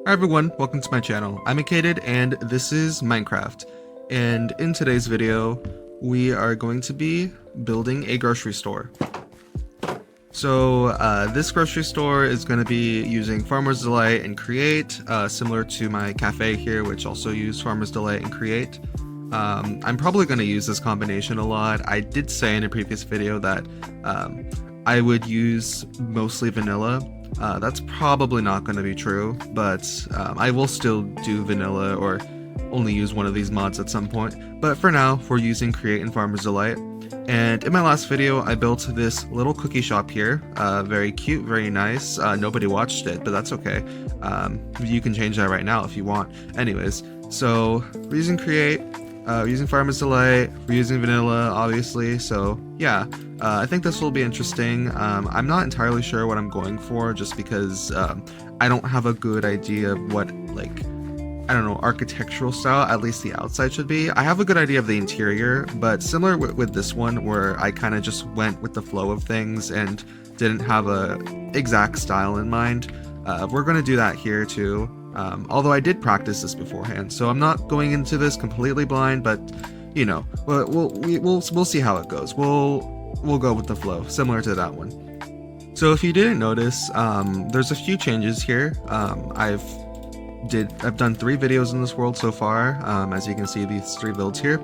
Hi everyone, welcome to my channel. I'm ACated and this is Minecraft. And in today's video, we are going to be building a grocery store. So this grocery store is going to be using Farmer's Delight and Create, similar to my cafe here, which also use Farmer's Delight and Create. I'm probably going to use this combination a lot. I did say in a previous video that I would use mostly vanilla. That's probably not going to be true, but I will still do vanilla or only use one of these mods at some point. But for now, we're using Create and Farmer's Delight. And in my last video, I built this little cookie shop here. Very cute, very nice. Nobody watched it, but that's okay. You can change that right now if you want. Anyways, so we're using Create, we're using Farmer's Delight, we're using vanilla, obviously. So yeah, I think this will be interesting. I'm not entirely sure what I'm going for, just because I don't have a good idea of what, like, I don't know, architectural style, at least the outside should be. I have a good idea of the interior, but similar with this one, where I kind of just went with the flow of things and didn't have a exact style in mind. We're going to do that here too, although I did practice this beforehand, so I'm not going into this completely blind, but you know, we'll see how it goes. We'll go with the flow, similar to that one. So if you didn't notice, there's a few changes here. I've done 3 videos in this world so far, as you can see, these 3 builds here.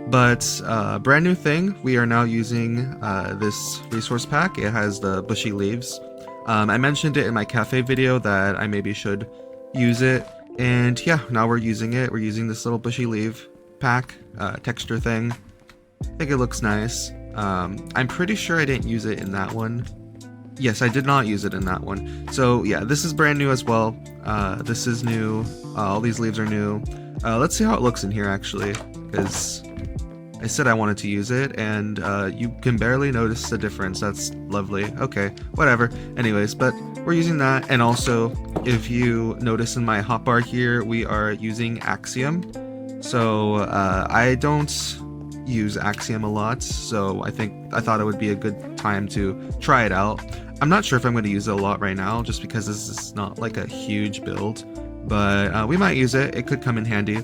But brand new thing, we are now using this resource pack. It has the bushy leaves. I mentioned it in my cafe video that I maybe should use it, and yeah, now we're using it. We're using this little bushy leaf pack texture thing. I think it looks nice. I'm pretty sure I didn't use it in that one. Yes, I did not use it in that one. So yeah, this is brand new as well. This is new. All these leaves are new. Let's see how it looks in here, actually, because I said I wanted to use it, and you can barely notice the difference. That's lovely. Okay, whatever. Anyways, but we're using that, and also, if you notice in my hotbar here, we are using Axiom. So I don't use Axiom a lot, so I thought it would be a good time to try it out. I'm not sure if I'm going to use it a lot right now, just because this is not like a huge build, but we might use it. It could come in handy.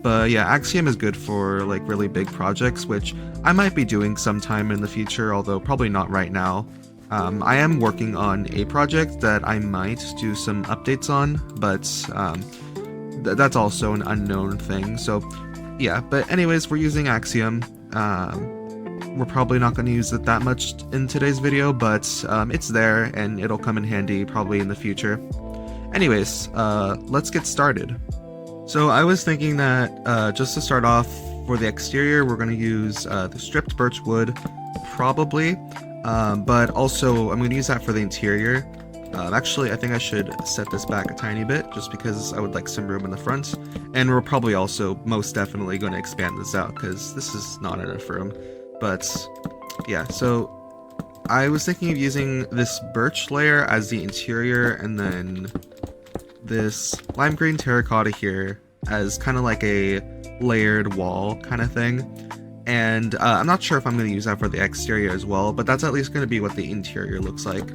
But yeah, Axiom is good for like really big projects, which I might be doing sometime in the future, although probably not right now. I am working on a project that I might do some updates on, but that's also an unknown thing. So yeah, but anyways, we're using Axiom. We're probably not going to use it that much in today's video, but it's there and it'll come in handy probably in the future. Anyways, let's get started. So I was thinking that just to start off, for the exterior, we're going to use the stripped birch wood, probably, but also I'm going to use that for the interior. Actually, I think I should set this back a tiny bit, just because I would like some room in the front, and we're probably also most definitely going to expand this out, because this is not enough room. But yeah, so I was thinking of using this birch layer as the interior, and then this lime green terracotta here as kind of like a layered wall kind of thing. And I'm not sure if I'm going to use that for the exterior as well, but that's at least going to be what the interior looks like.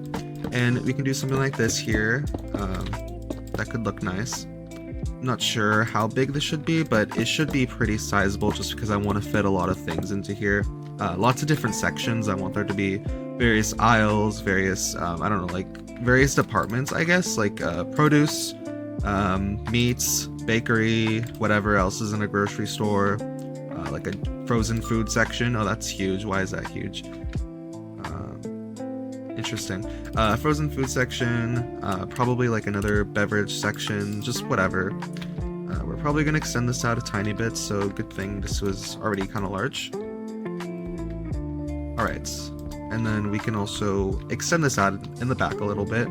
And we can do something like this here. That could look nice. I'm not sure how big this should be, but it should be pretty sizable, just because I want to fit a lot of things into here. Lots of different sections. I want there to be various aisles, various, I don't know, like various departments, I guess, like produce, meats, bakery, whatever else is in a grocery store, like a frozen food section. Oh, that's huge. Why is that huge? Interesting. Frozen food section, probably like another beverage section, just whatever. We're probably going to extend this out a tiny bit, so good thing this was already kind of large. Alright, and then we can also extend this out in the back a little bit.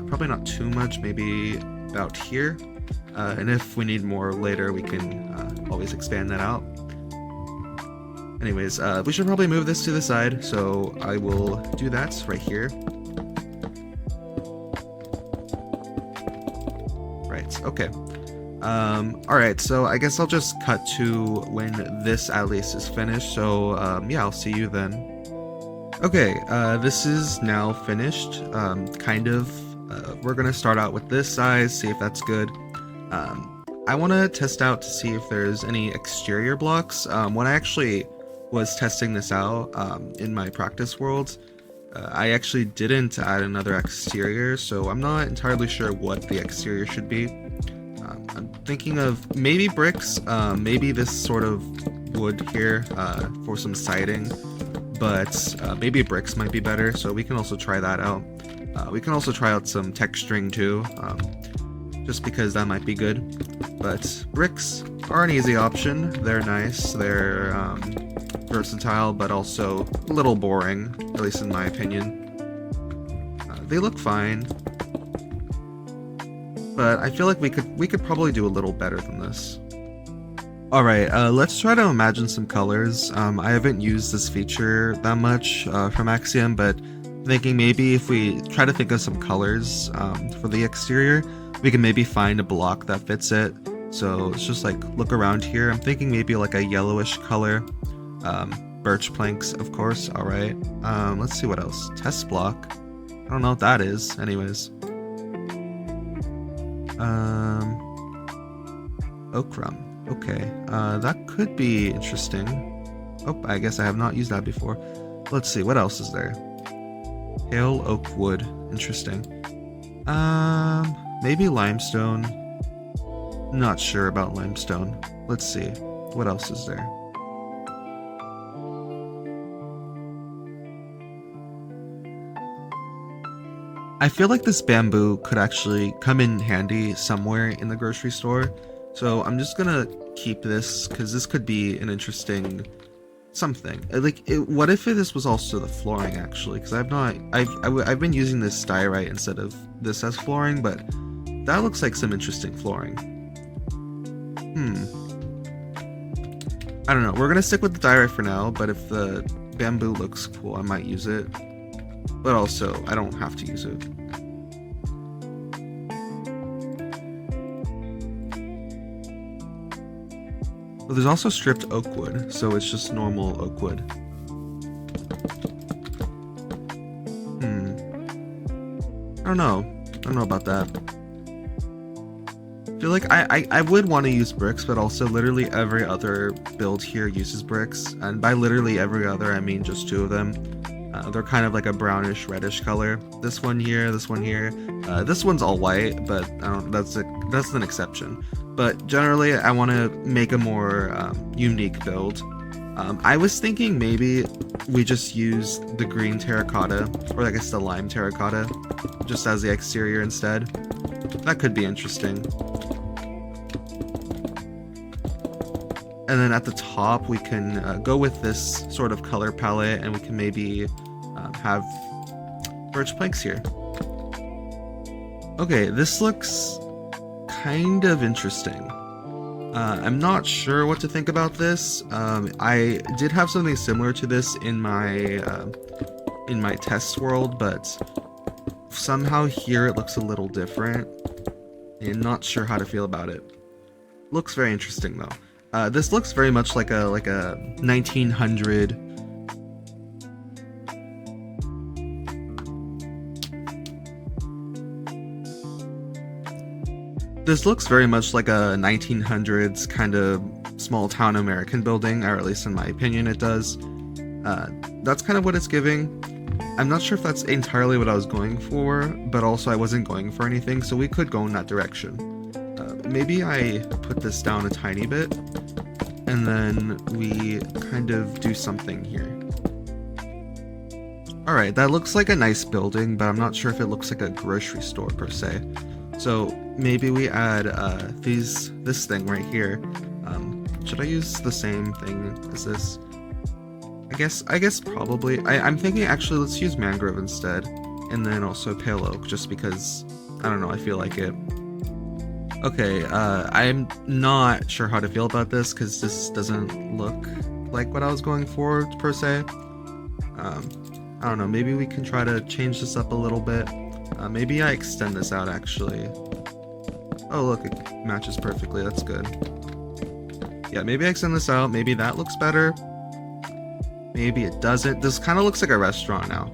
Probably not too much, maybe about here. And if we need more later, we can always expand that out. Anyways, we should probably move this to the side, so I will do that right here. Right, okay. Alright, so I guess I'll just cut to when this at least is finished, so yeah, I'll see you then. Okay, this is now finished, kind of. We're gonna start out with this size, see if that's good. I want to test out to see if there's any exterior blocks. When I actually was testing this out in my practice world, I actually didn't add another exterior, so I'm not entirely sure what the exterior should be. I'm thinking of maybe bricks, maybe this sort of wood here for some siding, but maybe bricks might be better, so we can also try that out. We can also try out some texturing too, just because that might be good. But bricks are an easy option. They're nice, they're versatile, but also a little boring, at least in my opinion. They look fine, but I feel like we could probably do a little better than this. Alright, let's try to imagine some colors. I haven't used this feature that much from Axiom, but thinking maybe if we try to think of some colors for the exterior, we can maybe find a block that fits it. So let's just like look around here. I'm thinking maybe like a yellowish color. Birch planks, of course. Alright. Let's see what else. Test block. I don't know what that is. Anyways. Oak rum. Okay. That could be interesting. Oh, I guess I have not used that before. Let's see. What else is there? Pale oak wood. Interesting. Maybe limestone. Not sure about limestone. Let's see. What else is there? I feel like this bamboo could actually come in handy somewhere in the grocery store. So I'm just gonna keep this because this could be an interesting something. What if this was also the flooring actually? Because I've been using this diorite instead of this as flooring, but that looks like some interesting flooring. I don't know. We're gonna stick with the diorite for now, but if the bamboo looks cool, I might use it. But also, I don't have to use it. Well, there's also stripped oak wood, so it's just normal oak wood. I don't know about that. I feel like I would want to use bricks, but also literally every other build here uses bricks. And by literally every other, I mean just 2 of them. They're kind of like a brownish reddish color. This one here, this one here. This one's all white, but that's an exception. But generally, I want to make a more unique build. I was thinking maybe we just use the green terracotta, or I guess the lime terracotta, just as the exterior instead. That could be interesting. And then at the top, we can go with this sort of color palette, and we can maybe have birch planks here. Okay, this looks kind of interesting. I'm not sure what to think about this. I did have something similar to this in my test world, but somehow here it looks a little different. I'm not sure how to feel about it. Looks very interesting though. This looks very much like a 1900. This looks very much like a 1900s kind of small town American building, or at least in my opinion it does. That's kind of what it's giving. I'm not sure if that's entirely what I was going for, but also I wasn't going for anything, so we could go in that direction. Maybe I put this down a tiny bit, and then we kind of do something here. Alright, that looks like a nice building, but I'm not sure if it looks like a grocery store per se. So maybe we add this thing right here. Should I use the same thing as this? I guess probably. I'm thinking actually let's use mangrove instead, and then also pale oak, just because I don't know, I feel like it. Okay, I'm not sure how to feel about this because this doesn't look like what I was going for per se. I don't know, maybe we can try to change this up a little bit. Maybe I extend this out actually. Oh look, it matches perfectly, that's good. Yeah, maybe I extend this out, maybe that looks better. Maybe it doesn't. This kind of looks like a restaurant now.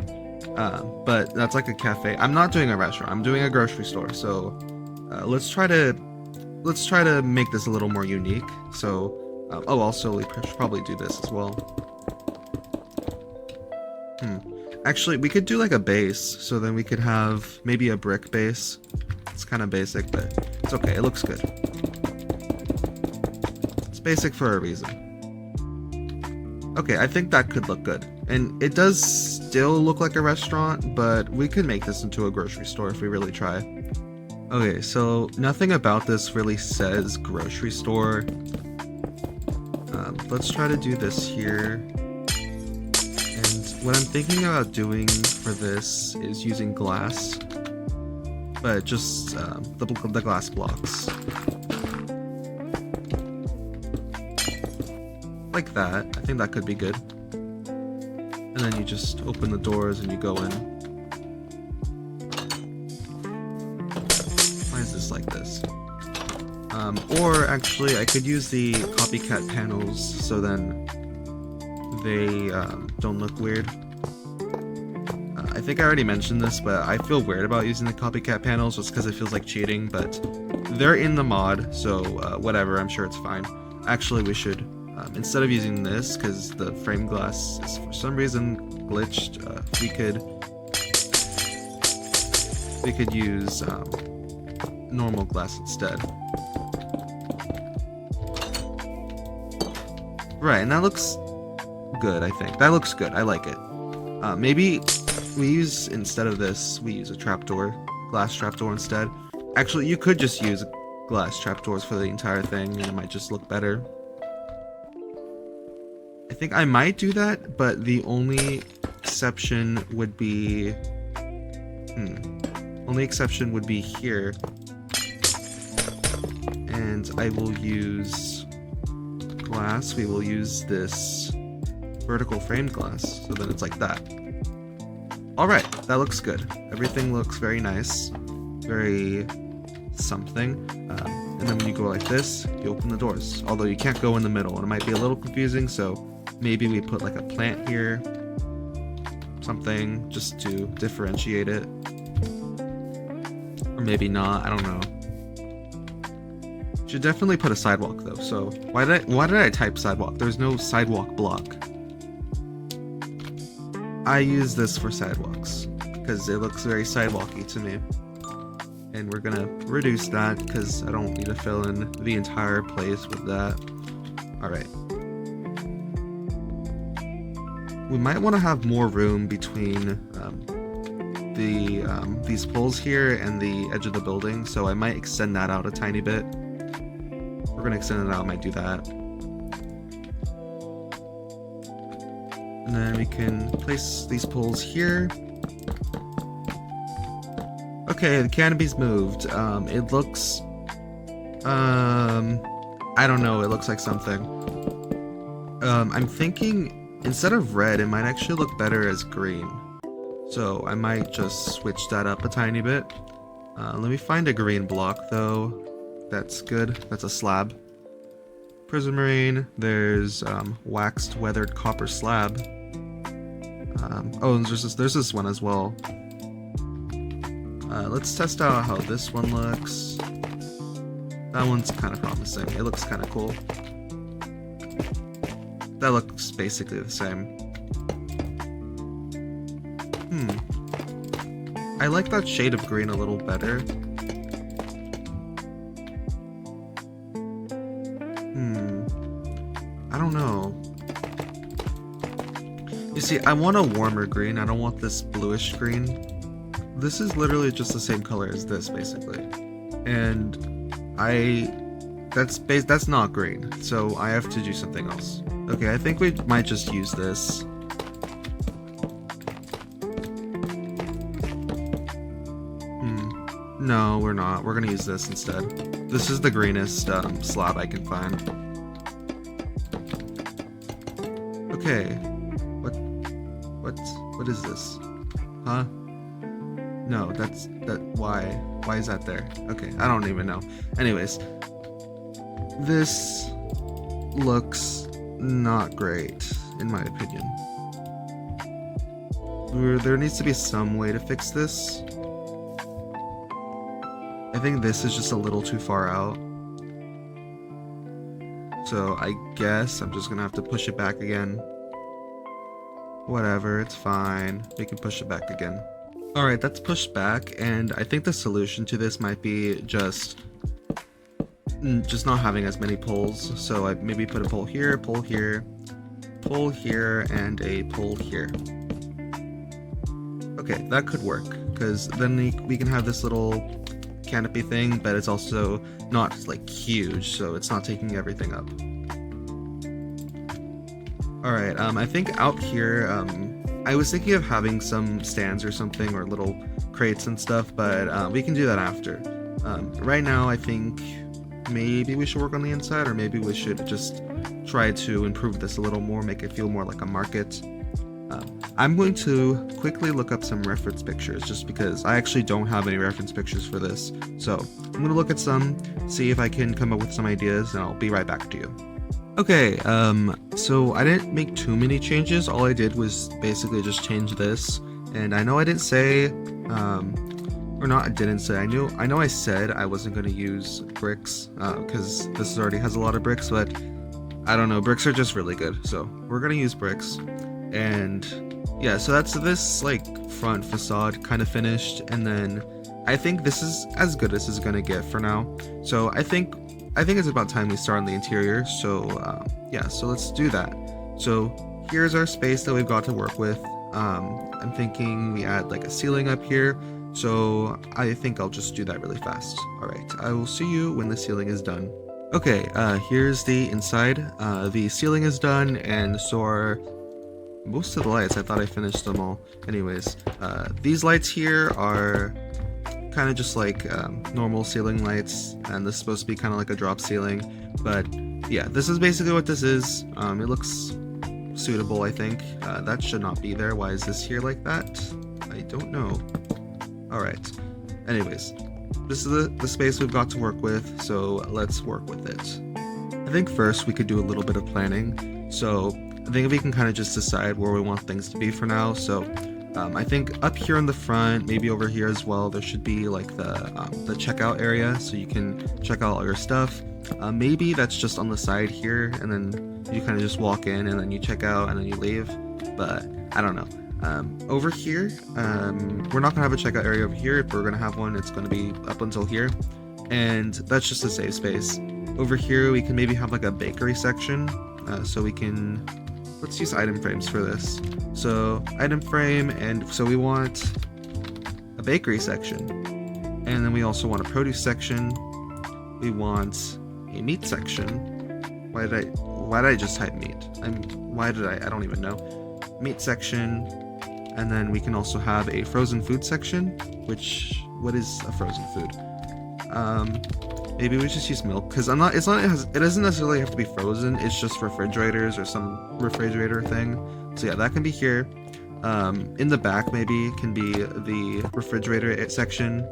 But that's like a cafe. I'm not doing a restaurant, I'm doing a grocery store. So let's try to let's try to make this a little more unique. So, oh, also we should probably do this as well. Actually, we could do like a base, so then we could have maybe a brick base. It's kind of basic, but it's okay. It looks good. It's basic for a reason. Okay, I think that could look good. And it does still look like a restaurant, but we could make this into a grocery store if we really try. Okay, so nothing about this really says grocery store. Let's try to do this here. And what I'm thinking about doing for this is using glass, but just the glass blocks. Like that. I think that could be good. And then you just open the doors and you go in. Why is this like this? Or actually, I could use the copycat panels so then they don't look weird. I think I already mentioned this, but I feel weird about using the copycat panels just because it feels like cheating, but they're in the mod, so whatever, I'm sure it's fine. Actually, we should, instead of using this, because the frame glass is for some reason glitched, we could use normal glass instead. Right, and that looks good, I think. That looks good, I like it. Maybe we use, instead of this, we use a trapdoor, glass trapdoor instead. Actually, you could just use glass trapdoors for the entire thing, and it might just look better. I think I might do that, but the only exception would be... Only exception would be here. And I will use glass. We will use this vertical framed glass, so then it's like that. Alright, that looks good. Everything looks very nice. Very something. And then when you go like this, you open the doors. Although you can't go in the middle, and it might be a little confusing, so maybe we put like a plant here. Something, just to differentiate it. Or maybe not, I don't know. Should definitely put a sidewalk though, so why did I type sidewalk? There's no sidewalk block. I use this for sidewalks, because it looks very sidewalky to me. And we're gonna reduce that, because I don't need to fill in the entire place with that. Alright. We might want to have more room between these poles here and the edge of the building, so I might extend that out a tiny bit. We're gonna extend it out, might do that. And then we can place these poles here. Okay, the canopy's moved. It looks... I don't know, it looks like something. I'm thinking, instead of red, it might actually look better as green. So I might just switch that up a tiny bit. Let me find a green block, though. That's good. That's a slab. Prismarine. There's waxed weathered copper slab. Oh, and there's this one as well. Let's test out how this one looks. That one's kind of promising. It looks kind of cool. That looks basically the same. I like that shade of green a little better. I don't know. You see, I want a warmer green. I don't want this bluish green. This is literally just the same color as this, basically. And that's not green, so I have to do something else. Okay, I think we might just use this. No, we're not. We're gonna use this instead. This is the greenest slab I can find. Okay. What is this? Huh? No, why is that there? Okay, I don't even know. Anyways, this looks not great, in my opinion. There needs to be some way to fix this. I think this is just a little too far out. So I guess I'm just gonna have to push it back again. Whatever, it's fine. We can push it back again. Alright, that's pushed back, and I think the solution to this might be just not having as many poles. So I maybe put a pole here, and a pole here. Okay, that could work, because then we can have this little canopy thing, but it's also not like huge, so it's not taking everything up. Alright, I think out here, I was thinking of having some stands or something, or little crates and stuff, but we can do that after. Right now, I think maybe we should work on the inside, or maybe we should just try to improve this a little more, make it feel more like a market. I'm going to quickly look up some reference pictures, just because I actually don't have any reference pictures for this. So I'm going to look at some, see if I can come up with some ideas, and I'll be right back to you. Okay, so I didn't make too many changes. All I did was basically just change this, and I know I didn't say, or not, I didn't say, I know I said I wasn't going to use bricks, because this already has a lot of bricks, but I don't know, bricks are just really good, so we're going to use bricks. And yeah, so that's this like front facade kind of finished, and then I think this is as good as it's gonna get for now. So I think it's about time we start on the interior. So yeah, so let's do that. So here's our space that we've got to work with. I'm thinking we add like a ceiling up here. So I think I'll just do that really fast. All right, I will see you when the ceiling is done. Okay, here's the inside. The ceiling is done, and so are most of the lights. I thought I finished them all. Anyways, these lights here are kind of just like normal ceiling lights, and this is supposed to be kind of like a drop ceiling. But yeah, this is basically what this is. It looks suitable, I think. That should not be there. Why is this here like that? I don't know. Alright. Anyways, this is the space we've got to work with, so let's work with it. I think first we could do a little bit of planning. So I think we can kind of just decide where we want things to be for now. So I think up here in the front, maybe over here as well, there should be like the checkout area, so you can check out all your stuff. Maybe that's just on the side here, and then you kind of just walk in and then you check out and then you leave. But I don't know. Over here, we're not gonna have a checkout area over here. If we're gonna have one, it's gonna be up until here, and that's just a safe space. Over here, we can maybe have like a bakery section, so we can. Let's use item frames for this. So item frame, and so we want a bakery section, and then we also want a produce section. We want a meat section. Why did I just type meat? I don't even know. Meat section, and then we can also have a frozen food section. What is a frozen food? Maybe we just use milk, because it doesn't necessarily have to be frozen, it's just refrigerators or some refrigerator thing. So yeah, that can be here. In the back maybe can be the refrigerator section,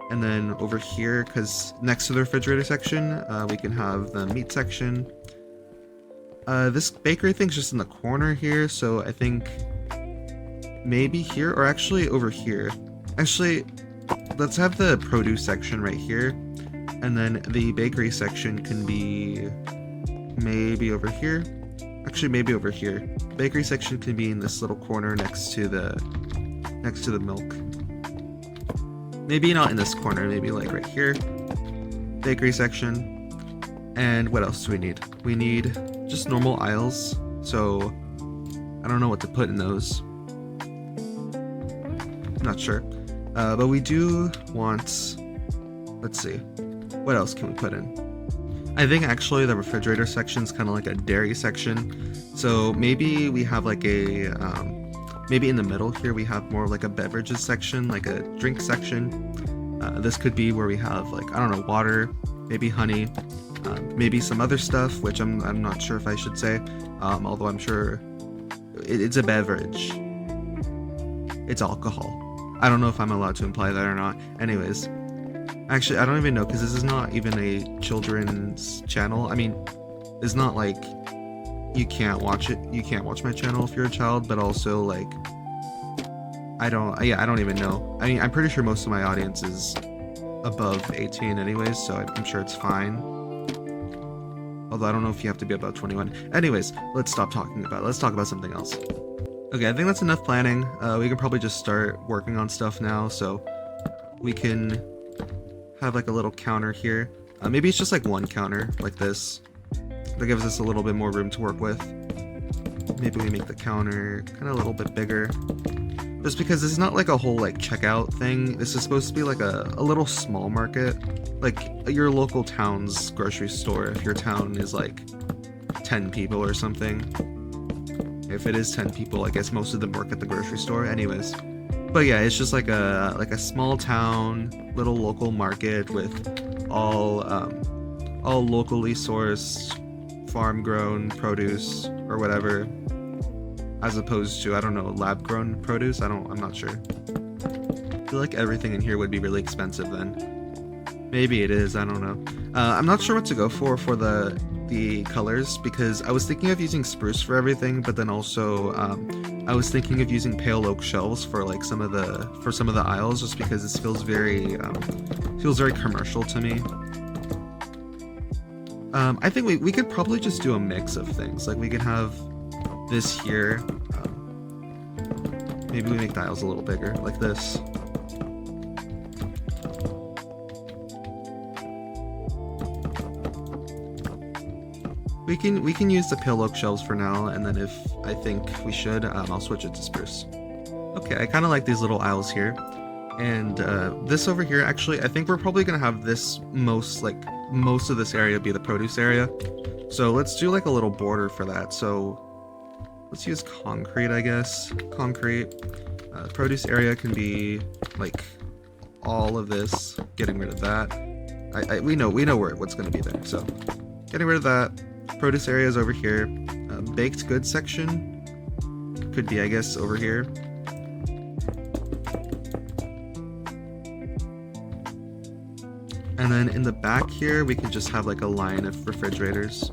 and then over here, because next to the refrigerator section, we can have the meat section. This bakery thing's just in the corner here, so I think maybe here, or actually over here. Actually, let's have the produce section right here. And then the bakery section can be maybe over here. Actually, maybe over here. Bakery section can be in this little corner next to the milk. Maybe not in this corner, maybe like right here. Bakery section. And what else do we need? We need just normal aisles. So I don't know what to put in those. I'm not sure. But we do want, let's see. What else can we put in? I think actually the refrigerator section is kind of like a dairy section. So maybe we have like a, maybe in the middle here we have more like a beverages section, like a drink section. This could be where we have like, I don't know, water, maybe honey, maybe some other stuff, which I'm not sure if I should say, although I'm sure it's a beverage. It's alcohol. I don't know if I'm allowed to imply that or not. Anyways. Actually, I don't even know, because this is not even a children's channel. I mean, it's not like you can't watch it. You can't watch my channel if you're a child, but also like, I don't even know. I mean, I'm pretty sure most of my audience is above 18 anyways, so I'm sure it's fine. Although I don't know if you have to be about 21. Anyways, let's stop talking about it. Let's talk about something else. Okay, I think that's enough planning. We can probably just start working on stuff now, so we can have like a little counter here. Maybe it's just like one counter, like this. That gives us a little bit more room to work with. Maybe we make the counter kind of a little bit bigger. Just because this is not like a whole like checkout thing. This is supposed to be like a little small market. Like your local town's grocery store if your town is like 10 people or something. If it is 10 people, I guess most of them work at the grocery store. Anyways. But yeah, it's just like a small town, little local market with all locally sourced, farm-grown produce or whatever, as opposed to, I don't know, lab-grown produce. I'm not sure. I feel like everything in here would be really expensive then. Maybe it is, I don't know. I'm not sure what to go for the colors, because I was thinking of using spruce for everything, but then also I was thinking of using pale oak shelves for like some of the aisles, just because this feels very commercial to me. I think we could probably just do a mix of things. Like we could have this here. Maybe we make the aisles a little bigger, like this. We can use the pale oak shelves for now, and then if I think we should, I'll switch it to spruce. Okay, I kind of like these little aisles here. And this over here, actually, I think we're probably gonna have this most of this area be the produce area. So let's do like a little border for that. So let's use concrete, I guess. Concrete. Produce area can be like all of this. Getting rid of that. We know what's gonna be there. So getting rid of that. Produce area is over here. Baked goods section could be, I guess, over here. And then in the back here, we can just have like a line of refrigerators.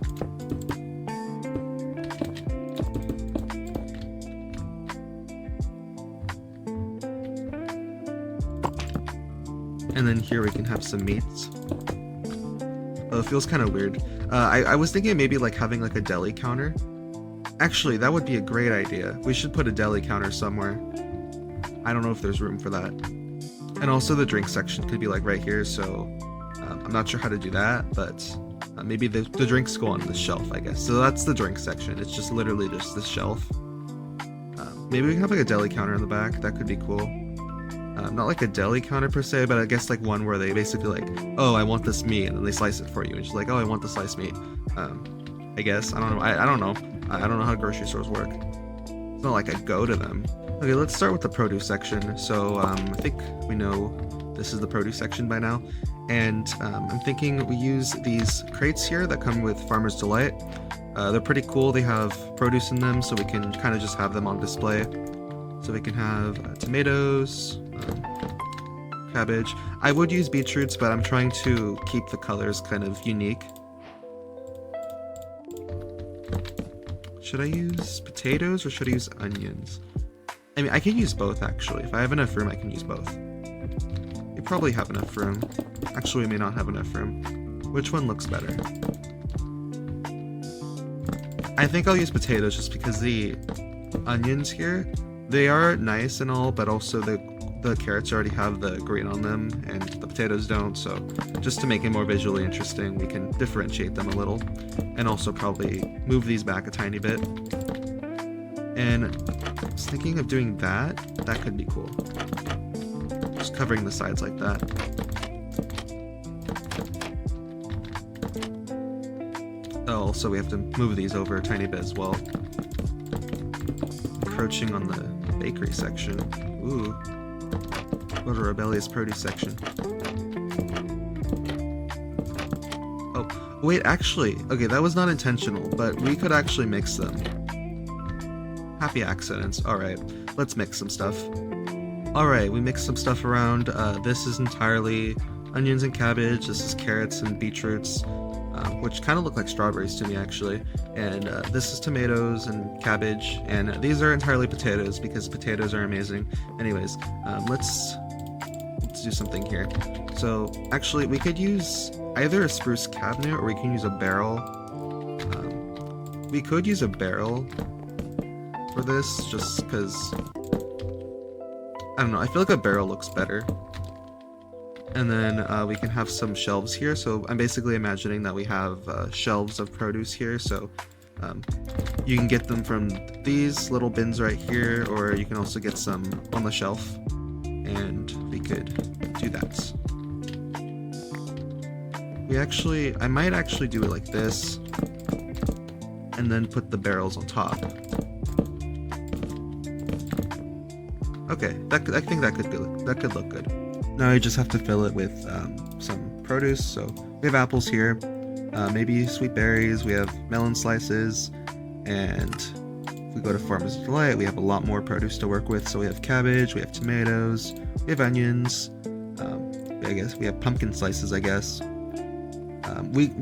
And then here we can have some meats. Oh, it feels kind of weird. I was thinking of maybe like having like a deli counter. Actually, that would be a great idea. We should put a deli counter somewhere. I don't know if there's room for that. And also the drink section could be like right here, so I'm not sure how to do that, but maybe the drinks go on the shelf, I guess. So that's the drink section. It's just literally just this shelf. Maybe we can have like a deli counter in the back. That could be cool. Not like a deli counter per se, but I guess like one where they basically like, oh, I want this meat, and then they slice it for you. And she's like, oh, I want the sliced meat. I guess. I don't know. I don't know. I don't know how grocery stores work. It's not like I go to them. Okay, let's start with the produce section. So I think we know this is the produce section by now. And I'm thinking we use these crates here that come with Farmer's Delight. They're pretty cool. They have produce in them, so we can kind of just have them on display. So we can have tomatoes, cabbage. I would use beetroots, but I'm trying to keep the colors kind of unique. Should I use potatoes or should I use onions? I mean, I can use both actually. If I have enough room, I can use both. We probably have enough room. Actually, we may not have enough room. Which one looks better? I think I'll use potatoes just because the onions here, they are nice and all, but also the carrots already have the green on them and the potatoes don't, so just to make it more visually interesting, we can differentiate them a little and also probably move these back a tiny bit. And I was thinking of doing that. That could be cool. Just covering the sides like that. Oh, also we have to move these over a tiny bit as well. Encroaching on the bakery section. Ooh. What a rebellious produce section. Oh, wait, actually, okay, that was not intentional, but we could actually mix them. Happy accidents. Alright, let's mix some stuff. Alright, we mixed some stuff around. This is entirely onions and cabbage. This is carrots and beetroots, which kind of look like strawberries to me, actually. And this is tomatoes and cabbage. And these are entirely potatoes, because potatoes are amazing. Anyways, let's do something here. So, actually, we could use either a spruce cabinet or we can use a barrel. We could use a barrel for this, just because, I don't know, I feel like a barrel looks better. And then we can have some shelves here, so I'm basically imagining that we have shelves of produce here, so you can get them from these little bins right here, or you can also get some on the shelf, and we could do that. I might actually do it like this, and then put the barrels on top. Okay, I think that could look good. Now I just have to fill it with some produce. So we have apples here, maybe sweet berries, we have melon slices, and if we go to Farmer's Delight, we have a lot more produce to work with. So we have cabbage, we have tomatoes, we have onions, I guess we have pumpkin slices, I guess.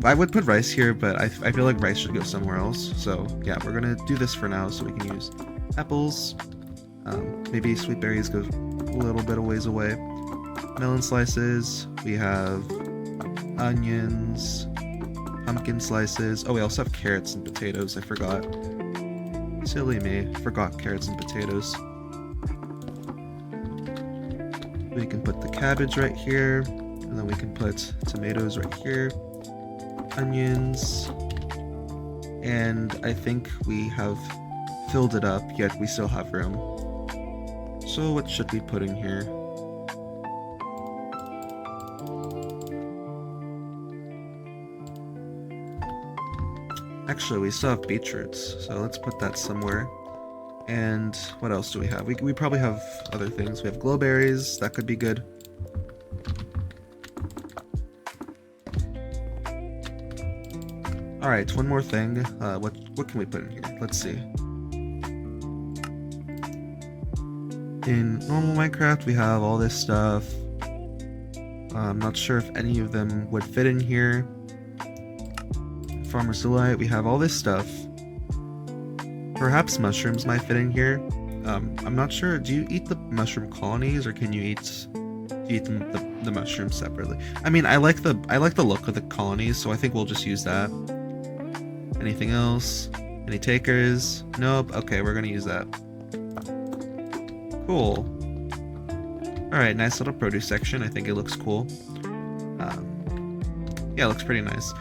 I would put rice here, but I feel like rice should go somewhere else. So yeah, we're gonna do this for now, so we can use apples, maybe sweet berries go a little bit of ways away. Melon slices, we have onions, pumpkin slices. Oh, we also have carrots and potatoes, I forgot. Silly me, forgot carrots and potatoes. We can put the cabbage right here, and then we can put tomatoes right here, onions, and I think we have filled it up, yet we still have room. So what should we put in here? Actually, we still have beetroots, so let's put that somewhere. And what else do we have? We probably have other things. We have glowberries, that could be good. Alright, one more thing. What can we put in here? Let's see. In normal Minecraft, we have all this stuff. I'm not sure if any of them would fit in here. Farmer's Delight, we have all this stuff. Perhaps mushrooms might fit in here. I'm not sure. Do you eat the mushroom colonies, or can you eat the mushrooms separately? I mean, I like the look of the colonies, so I think we'll just use that. Anything else? Any takers? Nope. Okay, we're gonna use that. Cool. Alright, nice little produce section. I think it looks cool. Yeah, it looks pretty nice.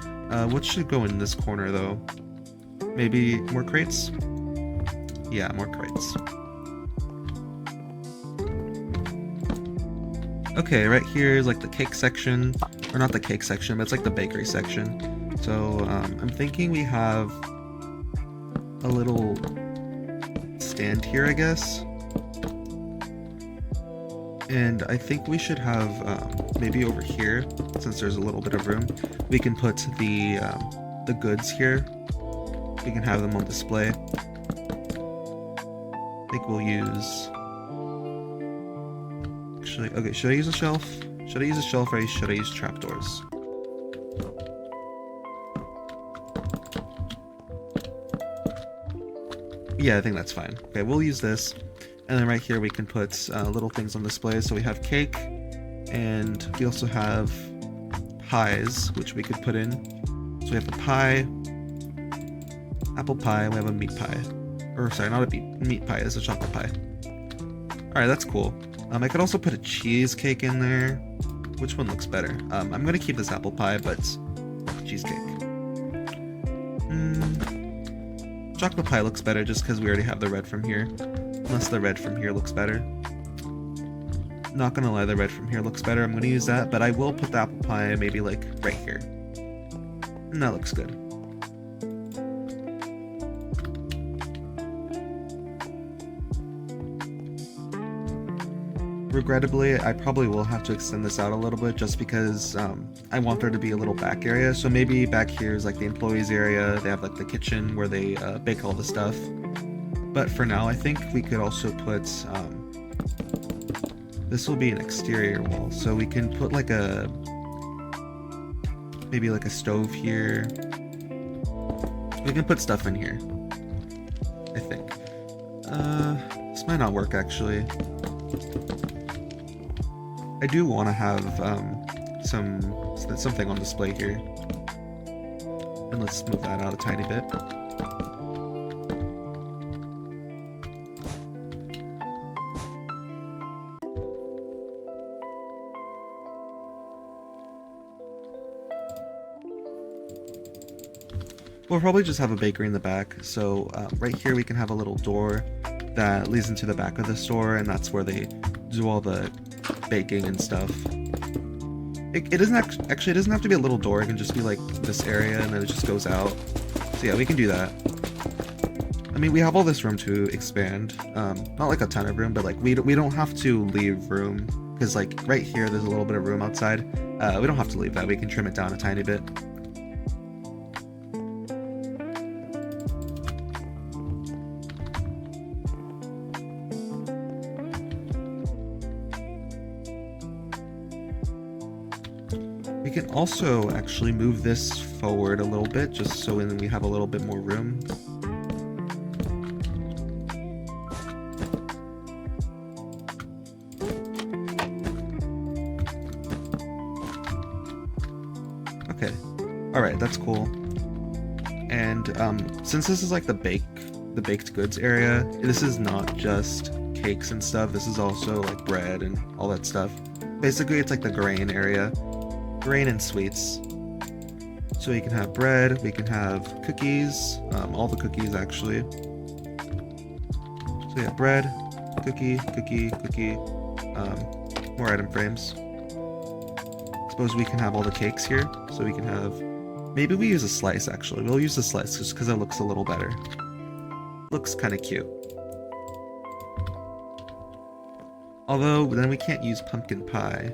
What should go in this corner, though? Maybe more crates? Yeah, more crates. Okay, right here is like the cake section. Or not the cake section, but it's like the bakery section. So, I'm thinking we have a little stand here, I guess. And I think we should have, maybe over here, since there's a little bit of room, we can put the goods here. We can have them on display. I think we'll use... Actually, okay, should I use a shelf? Should I use a shelf, or should I use trapdoors? Yeah, I think that's fine. Okay, we'll use this. And then right here we can put little things on display. So we have cake, and we also have pies, which we could put in. So we have a pie, apple pie, and we have a meat pie. Or sorry, not a meat pie, it's a chocolate pie. Alright, that's cool. I could also put a cheesecake in there. Which one looks better? I'm gonna keep this apple pie, but cheesecake. Chocolate pie looks better just because we already have the red from here. Unless the red from here looks better. Not gonna lie, the red from here looks better. I'm gonna use that, but I will put the apple pie maybe like right here. And that looks good. Regrettably, I probably will have to extend this out a little bit just because I want there to be a little back area. So maybe back here is like the employees area. They have like the kitchen where they bake all the stuff. But for now, I think we could also put, this will be an exterior wall. So we can put like maybe like a stove here. We can put stuff in here, I think. This might not work actually. I do want to have something on display here. And let's move that out a tiny bit. We'll probably just have a bakery in the back. So right here we can have a little door that leads into the back of the store, and that's where they do all the baking and stuff. It doesn't actually, it doesn't have to be a little door. It can just be like this area, and then it just goes out. So yeah, we can do that. I mean, we have all this room to expand. Not like a ton of room, but like we don't have to leave room, because like right here there's a little bit of room outside. We don't have to leave that. We can trim it down a tiny bit. We can also actually move this forward a little bit, just so then we have a little bit more room. Okay, alright, that's cool. And since this is like the baked goods area, this is not just cakes and stuff, this is also like bread and all that stuff. Basically, it's like the grain area. Grain and sweets. So you can have bread, we can have cookies, all the cookies actually. So yeah, bread, cookie, more item frames. Suppose we can have all the cakes here, so we can have, maybe we use a slice actually. We'll use the slice just because it looks a little better. Looks kind of cute. Although then we can't use pumpkin pie.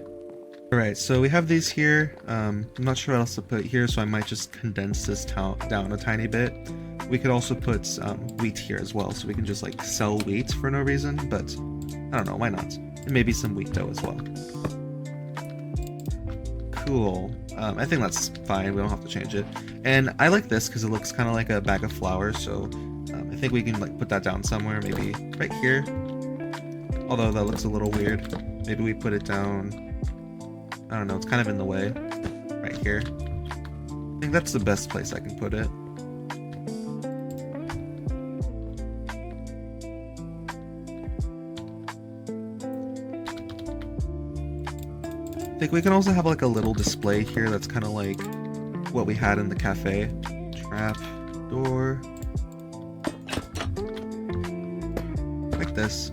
Alright, so we have these here. I'm not sure what else to put here, so I might just condense this down a tiny bit. We could also put wheat here as well, so we can just like sell wheat for no reason, but I don't know, why not? And maybe some wheat dough as well. Cool. I think that's fine, we don't have to change it. And I like this because it looks kind of like a bag of flour, so I think we can like put that down somewhere, maybe right here. Although that looks a little weird. Maybe we put it down, I don't know, it's kind of in the way. Right here. I think that's the best place I can put it. I think we can also have like a little display here that's kind of like what we had in the cafe. Trap, door. Like this.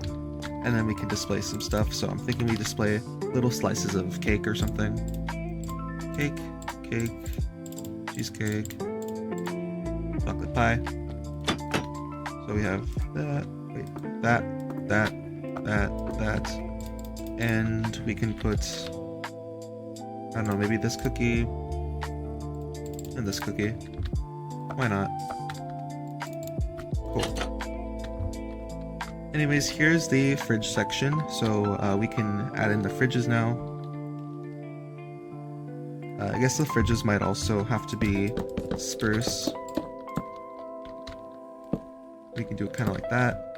And then we can display some stuff, so I'm thinking we display little slices of cake or something. Cake, cheesecake, chocolate pie. So we have that, wait, that, and we can put, I don't know, maybe this cookie, and this cookie. Why not? Cool. Anyways, here's the fridge section, so we can add in the fridges now. I guess the fridges might also have to be spruce. We can do it kind of like that.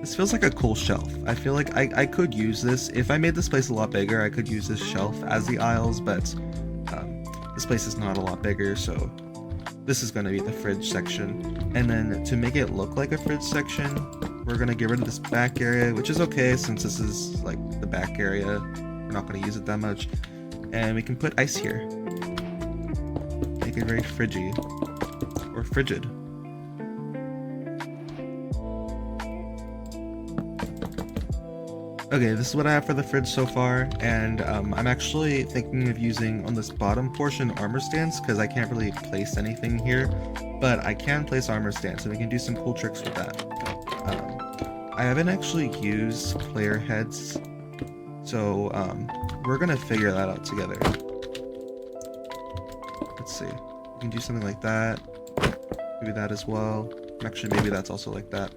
This feels like a cool shelf. I feel like I could use this. If I made this place a lot bigger, I could use this shelf as the aisles, but this place is not a lot bigger, so this is going to be the fridge section. And then to make it look like a fridge section, we're going to get rid of this back area, which is okay since this is like the back area. We're not going to use it that much. And we can put ice here. Make it very fridgy, or frigid. Okay, this is what I have for the fridge so far, and I'm actually thinking of using on this bottom portion armor stands because I can't really place anything here, but I can place armor stands, so we can do some cool tricks with that. I haven't actually used player heads, so we're gonna figure that out together. Let's see, we can do something like that, maybe that as well. Actually, maybe that's also like that.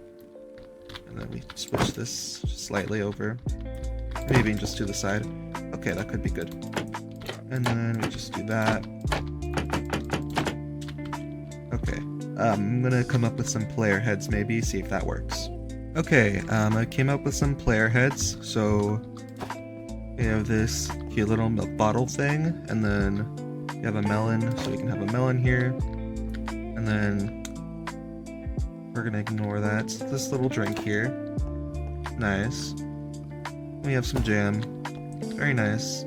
And then we switch this slightly over. Maybe just to the side. Okay, that could be good. And then we just do that. Okay, I'm gonna come up with some player heads maybe, see if that works. Okay, I came up with some player heads. So we have this cute little milk bottle thing, and then we have a melon, so we can have a melon here. And then we're gonna ignore that. This little drink here. Nice. We have some jam. Very nice.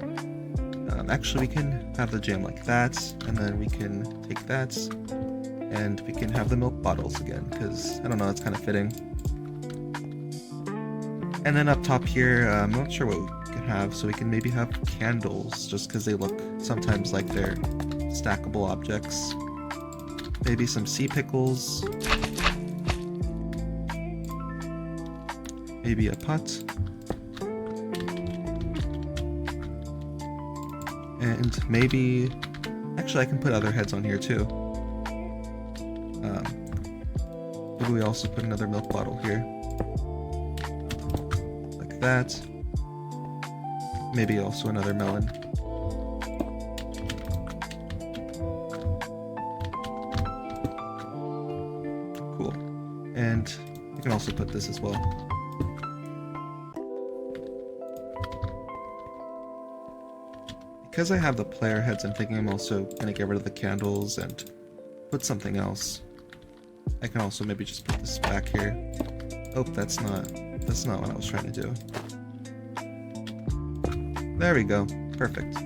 Actually, we can have the jam like that, and then we can take that, and we can have the milk bottles again, because, I don't know, it's kind of fitting. And then up top here, I'm not sure what we can have, so we can maybe have candles, just because they look sometimes like they're stackable objects. Maybe some sea pickles. Maybe a pot. And maybe... Actually, I can put other heads on here too. Maybe we also put another milk bottle here. Like that. Maybe also another melon. Cool. And you can also put this as well. Because I have the player heads, I'm thinking I'm also going to get rid of the candles and put something else. I can also maybe just put this back here. Oh, that's not what I was trying to do. There we go. Perfect.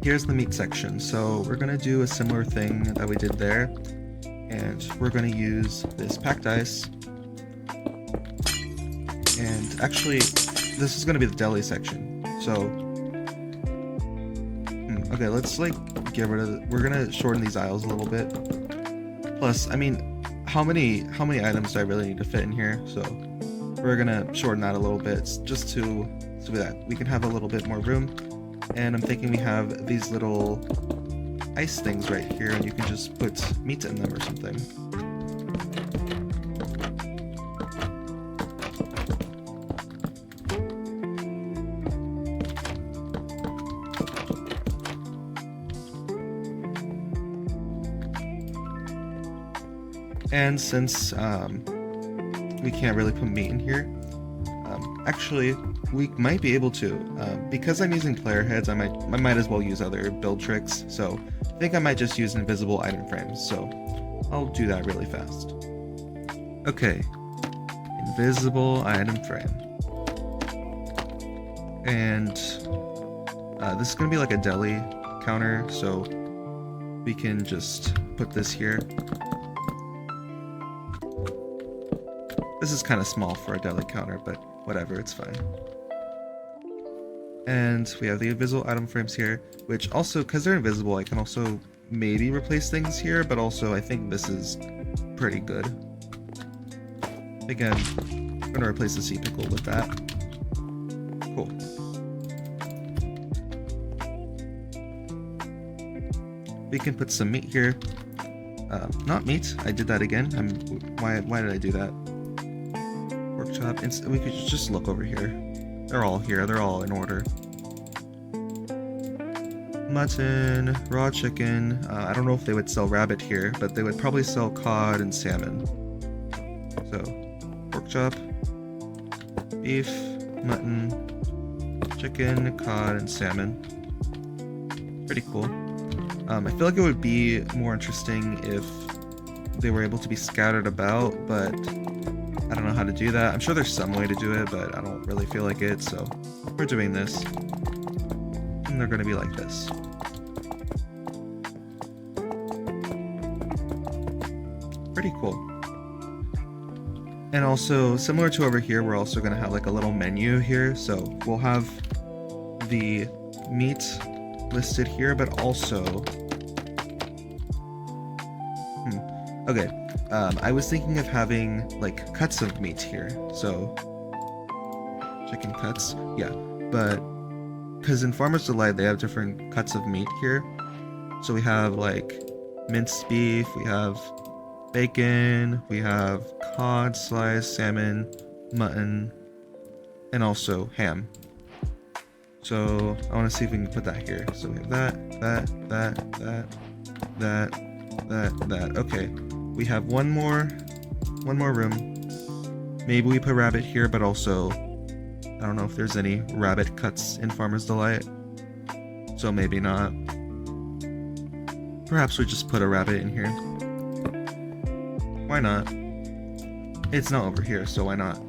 Here's the meat section. So we're going to do a similar thing that we did there. And we're going to use this packed ice. And actually, this is going to be the deli section. So... Okay, let's like get rid of we're gonna shorten these aisles a little bit. Plus, I mean, how many items do I really need to fit in here? So we're gonna shorten that a little bit just so that we can have a little bit more room. And I'm thinking we have these little ice things right here, and you can just put meat in them or something. And since we can't really put meat in here, actually we might be able to. Because I'm using player heads, I might as well use other build tricks. So I think I might just use invisible item frames. So I'll do that really fast. Okay, invisible item frame, and this is gonna be like a deli counter. So we can just put this here. This is kind of small for a deli counter, but whatever, it's fine. And we have the invisible item frames here, which also, because they're invisible, I can also maybe replace things here, but also I think this is pretty good. Again, I'm going to replace the sea pickle with that. Cool. We can put some meat here. Not meat, I did that again. Why did I do that? Workshop, we could just look over here. They're all here, they're all in order. Mutton, raw chicken, I don't know if they would sell rabbit here, but they would probably sell cod and salmon. So, pork chop, beef, mutton, chicken, cod, and salmon. Pretty cool. I feel like it would be more interesting if they were able to be scattered about, but I don't know how to do that. I'm sure there's some way to do it, but I don't really feel like it, so we're doing this. And they're gonna be like this. Pretty cool. And also, similar to over here, we're also gonna have like a little menu here, so we'll have the meat listed here, but also... Okay. I was thinking of having like cuts of meat here, so chicken cuts, yeah, but because in Farmer's Delight they have different cuts of meat here, so we have like minced beef, we have bacon, we have cod, slice, salmon, mutton, and also ham. So I want to see if we can put that here. So we have that. Okay, we have one more room. Maybe we put rabbit here, but also I don't know if there's any rabbit cuts in Farmer's Delight. So maybe not. Perhaps we just put a rabbit in here. Why not? It's not over here, so why not?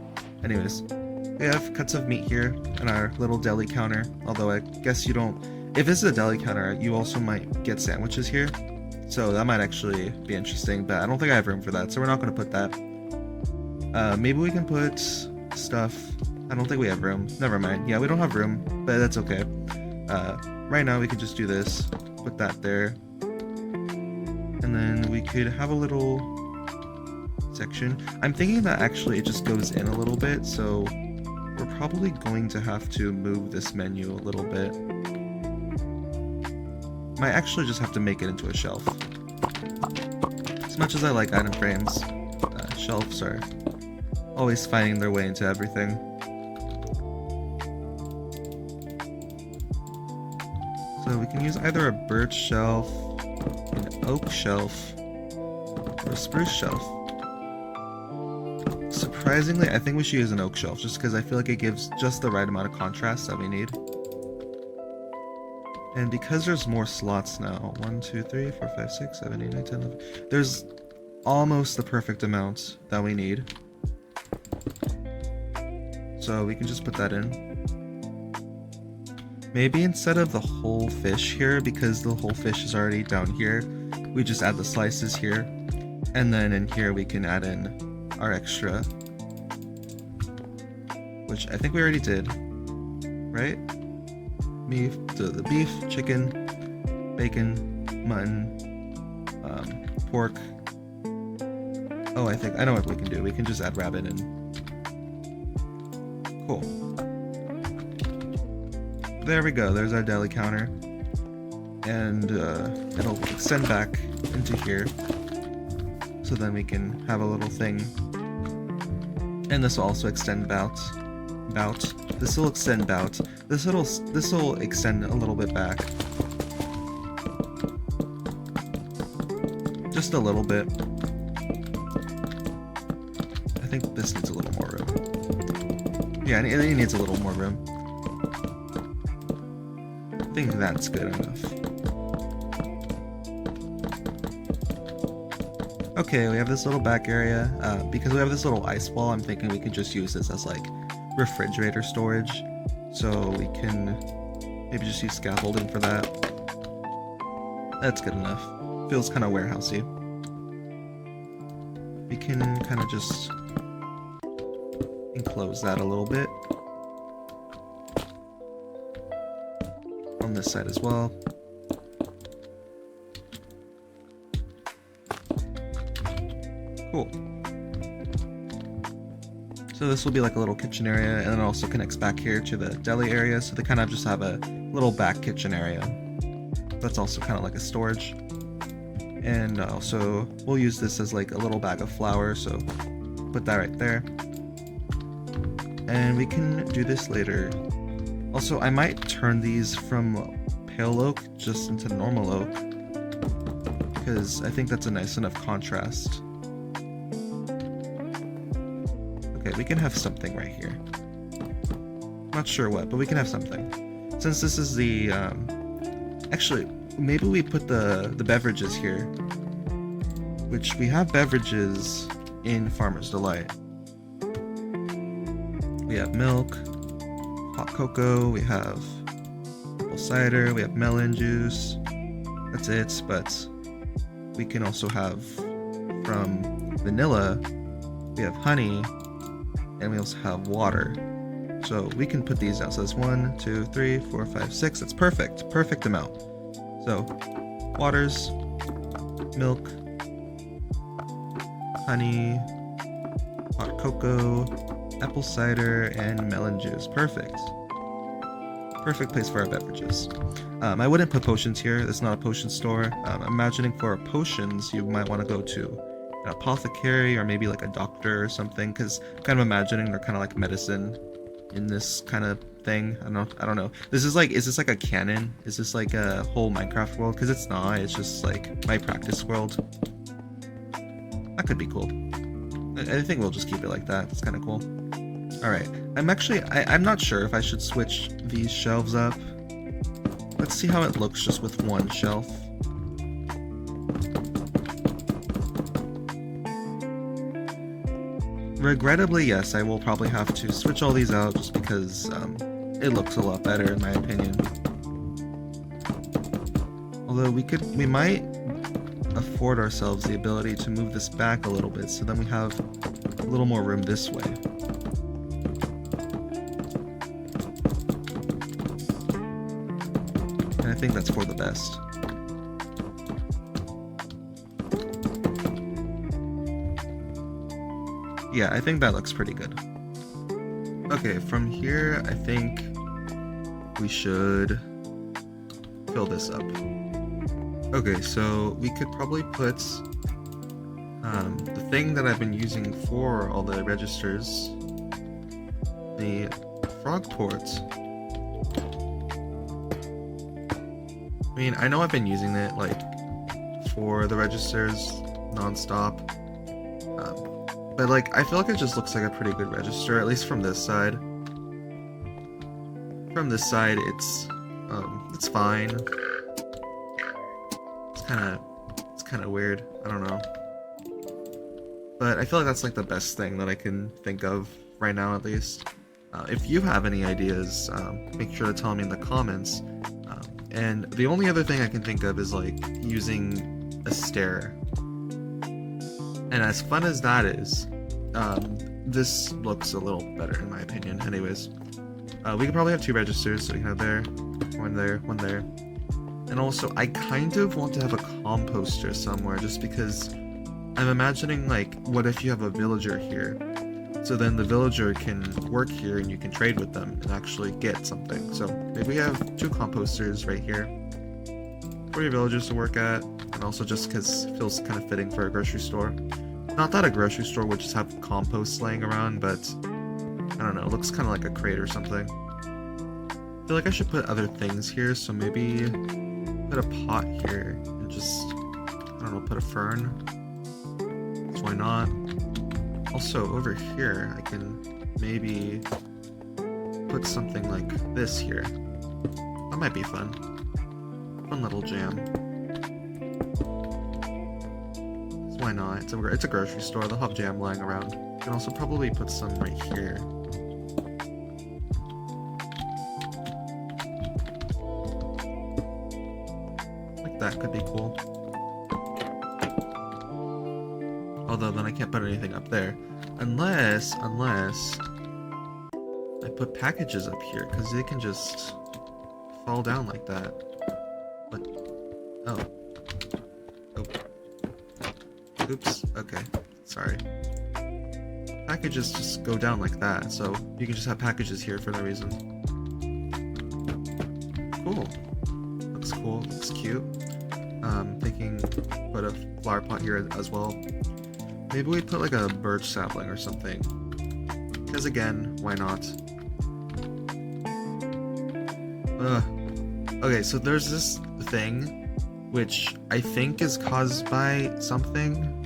Anyways, we have cuts of meat here in our little deli counter. Although I guess you don't... If this is a deli counter, you also might get sandwiches here. So that might actually be interesting, but I don't think I have room for that, so we're not going to put that. Maybe we can put stuff... I don't think we have room. Never mind. Yeah, we don't have room, but that's okay. Right now we could just do this. Put that there. And then we could have a little section. I'm thinking that actually it just goes in a little bit, so we're probably going to have to move this menu a little bit. Might actually just have to make it into a shelf. As much as I like item frames, shelves are always finding their way into everything. So we can use either a birch shelf, an oak shelf, or a spruce shelf. Surprisingly, I think we should use an oak shelf just because I feel like it gives just the right amount of contrast that we need. And because there's more slots now, 1, 2, 3, 4, 5, 6, 7, 8, 9, 10, 11, there's almost the perfect amount that we need. So we can just put that in. Maybe instead of the whole fish here, because the whole fish is already down here, we just add the slices here. And then in here we can add in our extra, which I think we already did, right? The beef, chicken, bacon, mutton, pork. Oh, I know what we can do. We can just add rabbit in. Cool. There we go. There's our deli counter. And it'll extend back into here. So then we can have a little thing. And this will also extend bout. This will extend bout. This will extend a little bit back. Just a little bit. I think this needs a little more room. Yeah, it needs a little more room. I think that's good enough. Okay, we have this little back area. Because we have this little ice wall, I'm thinking we could just use this as like refrigerator storage. So we can maybe just use scaffolding for that. That's good enough. Feels kind of warehousey. We can kind of just enclose that a little bit. On this side as well. Cool. So this will be like a little kitchen area, and it also connects back here to the deli area, so they kind of just have a little back kitchen area. That's also kind of like a storage. And also, we'll use this as like a little bag of flour, so put that right there. And we can do this later. Also, I might turn these from pale oak just into normal oak, because I think that's a nice enough contrast. Okay, we can have something right here. Not sure what, but we can have something. Since this is the, actually, maybe we put the beverages here. Which we have beverages in Farmer's Delight. We have milk, hot cocoa, we have apple cider, we have melon juice. That's it, but we can also have from vanilla, we have honey, and we also have water. So we can put these out. So that's 1, 2, 3, 4, 5, 6. That's perfect. Perfect amount. So waters, milk, honey, hot cocoa, apple cider, and melon juice. Perfect. Perfect place for our beverages. I wouldn't put potions here. It's not a potion store. I'm imagining for potions, you might want to go to an apothecary or maybe like a doctor or something, because I'm kind of imagining they're kind of like medicine in this kind of thing. I don't know. This is like, is this like a canon? Is this like a whole Minecraft world? Because it's not. It's just like my practice world. That could be cool. I think we'll just keep it like that. It's kind of cool. All right. I'm not sure if I should switch these shelves up. Let's see how it looks just with one shelf. Regrettably, yes, I will probably have to switch all these out just because it looks a lot better in my opinion. Although we might afford ourselves the ability to move this back a little bit, so then we have a little more room this way. And I think that's for the best. Yeah, I think that looks pretty good. Okay, from here, I think we should fill this up. Okay, so we could probably put the thing that I've been using for all the registers, the frog port. I mean, I know I've been using it like for the registers non-stop. But like, I feel like it just looks like a pretty good register, at least from this side. From this side, it's fine. It's kind of weird. I don't know. But I feel like that's like the best thing that I can think of right now, at least. If you have any ideas, make sure to tell me in the comments. And the only other thing I can think of is like using a stair. And as fun as that is, this looks a little better in my opinion. Anyways, we could probably have two registers, so we can have there, one there, one there. And also, I kind of want to have a composter somewhere, just because I'm imagining, like, what if you have a villager here? So then the villager can work here and you can trade with them and actually get something. So maybe we have two composters right here for your villagers to work at, and also just because it feels kind of fitting for a grocery store. Not that a grocery store would just have compost laying around, but I don't know, it looks kind of like a crate or something. I feel like I should put other things here, so maybe put a pot here and just, I don't know, put a fern. So why not? Also, over here, I can maybe put something like this here. That might be fun. Fun little jam. So why not? It's a grocery store. They'll have jam lying around. You can also probably put some right here. Like that could be cool. Although then I can't put anything up there. Unless I put packages up here, because they can just fall down like that. But, oh. Oops, okay, sorry. Packages just go down like that, so you can just have packages here for no reason. Cool. Looks cool, looks cute. Thinking put a flower pot here as well. Maybe we put like a birch sapling or something. Because again, why not? Okay, so there's this thing, which I think is caused by something.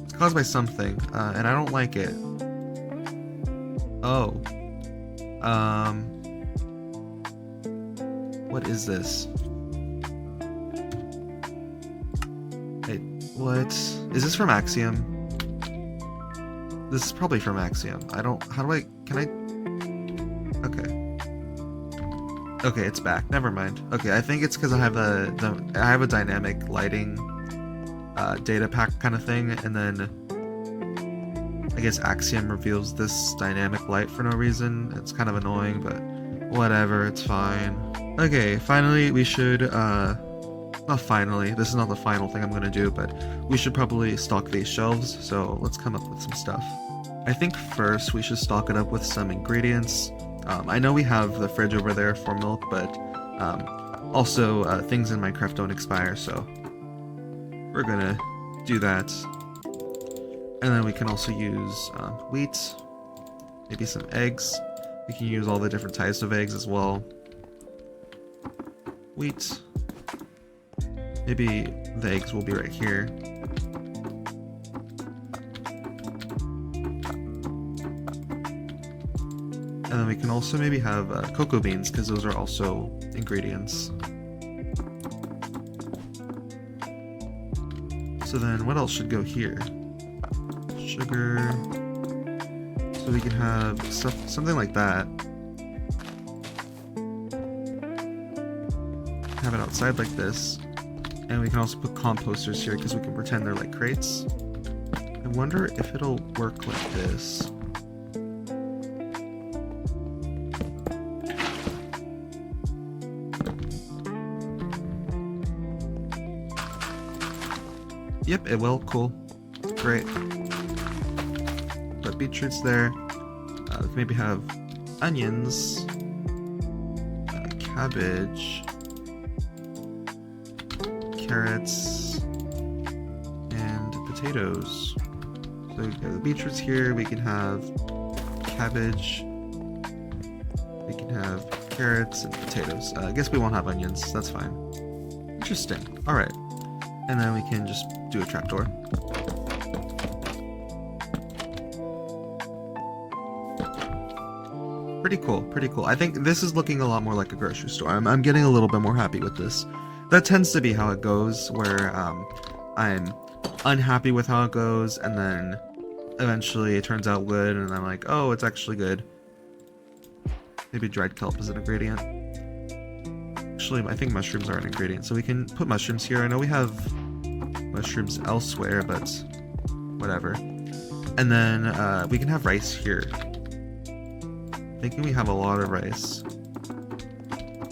It's caused by something, and I don't like it. Oh. What is this? Wait, what? Is this from Axiom? This is probably from Axiom. Can I? Okay. Okay, it's back. Never mind. Okay, I think it's because I have I have a dynamic lighting data pack kind of thing, and then I guess Axiom reveals this dynamic light for no reason. It's kind of annoying, but whatever, it's fine. Okay, finally we should not finally, this is not the final thing I'm gonna do, but we should probably stock these shelves, so let's come up with some stuff. I think first we should stock it up with some ingredients. I know we have the fridge over there for milk, but also things in Minecraft don't expire, so we're gonna do that. And then we can also use wheat, maybe some eggs. We can use all the different types of eggs as well. Wheat. Maybe the eggs will be right here. And then we can also maybe have cocoa beans, because those are also ingredients. So then what else should go here? Sugar. So we can have something like that. Have it outside like this. And we can also put composters here because we can pretend they're like crates. I wonder if it'll work like this. Yep, it will. Cool. Great. Put beetroots there. We can maybe have onions, cabbage, carrots, and potatoes. So we have the beetroots here. We can have cabbage. We can have carrots and potatoes. I guess we won't have onions. That's fine. Interesting. All right. And then we can just do a trapdoor. Pretty cool, pretty cool. I think this is looking a lot more like a grocery store. I'm getting a little bit more happy with this. That tends to be how it goes, where I'm unhappy with how it goes, and then eventually it turns out good, and I'm like, oh, it's actually good. Maybe dried kelp is an ingredient. Actually, I think mushrooms are an ingredient, so we can put mushrooms here. I know we have mushrooms elsewhere, but whatever. And then we can have rice here. Thinking we have a lot of rice,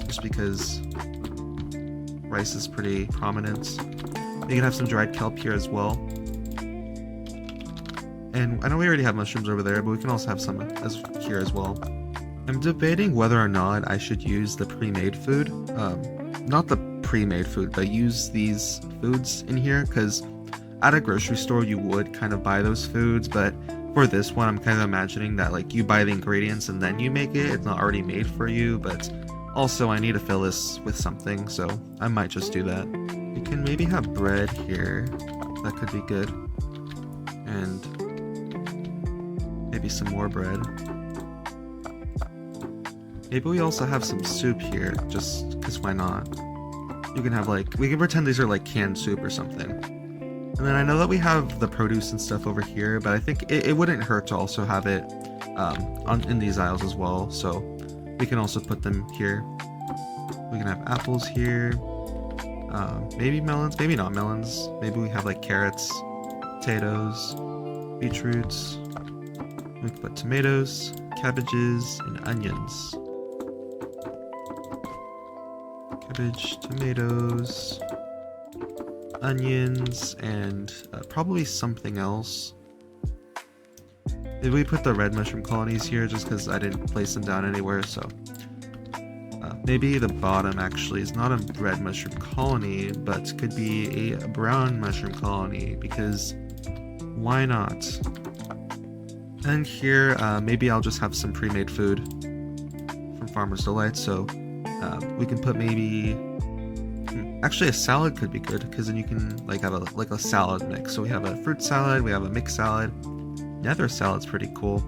just because rice is pretty prominent. We can have some dried kelp here as well. And I know we already have mushrooms over there, but we can also have some here as well. I'm debating whether or not I should use the pre-made food. Not the pre-made food, but use these foods in here, because at a grocery store you would kind of buy those foods, but for this one I'm kind of imagining that like you buy the ingredients and then you make it. It's not already made for you, but also I need to fill this with something, so I might just do that. We can maybe have bread here. That could be good. And maybe some more bread. Maybe we also have some soup here, just because why not? You can have like, we can pretend these are like canned soup or something. And then I know that we have the produce and stuff over here, but I think it wouldn't hurt to also have it in these aisles as well. So we can also put them here. We can have apples here. Maybe melons, maybe not melons. Maybe we have like carrots, potatoes, beetroots. We can put tomatoes, cabbages, and onions. Cabbage, tomatoes, onions, and probably something else. Maybe we put the red mushroom colonies here just because I didn't place them down anywhere, so maybe the bottom actually is not a red mushroom colony, but could be a brown mushroom colony, because why not? And here, maybe I'll just have some pre-made food from Farmer's Delight, so we can put maybe... Actually, a salad could be good, because then you can like have a salad mix. So we have a fruit salad, we have a mixed salad. Nether salad's pretty cool,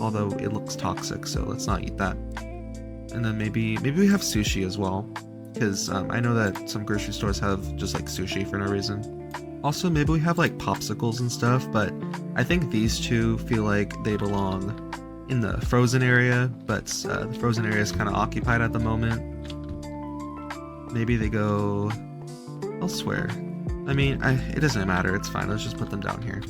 although it looks toxic, so let's not eat that. And then maybe we have sushi as well, because I know that some grocery stores have just like sushi for no reason. Also, maybe we have like popsicles and stuff, but I think these two feel like they belong in the frozen area, but the frozen area is kind of occupied at the moment. Maybe they go elsewhere. I mean, it doesn't matter, it's fine, let's just put them down here.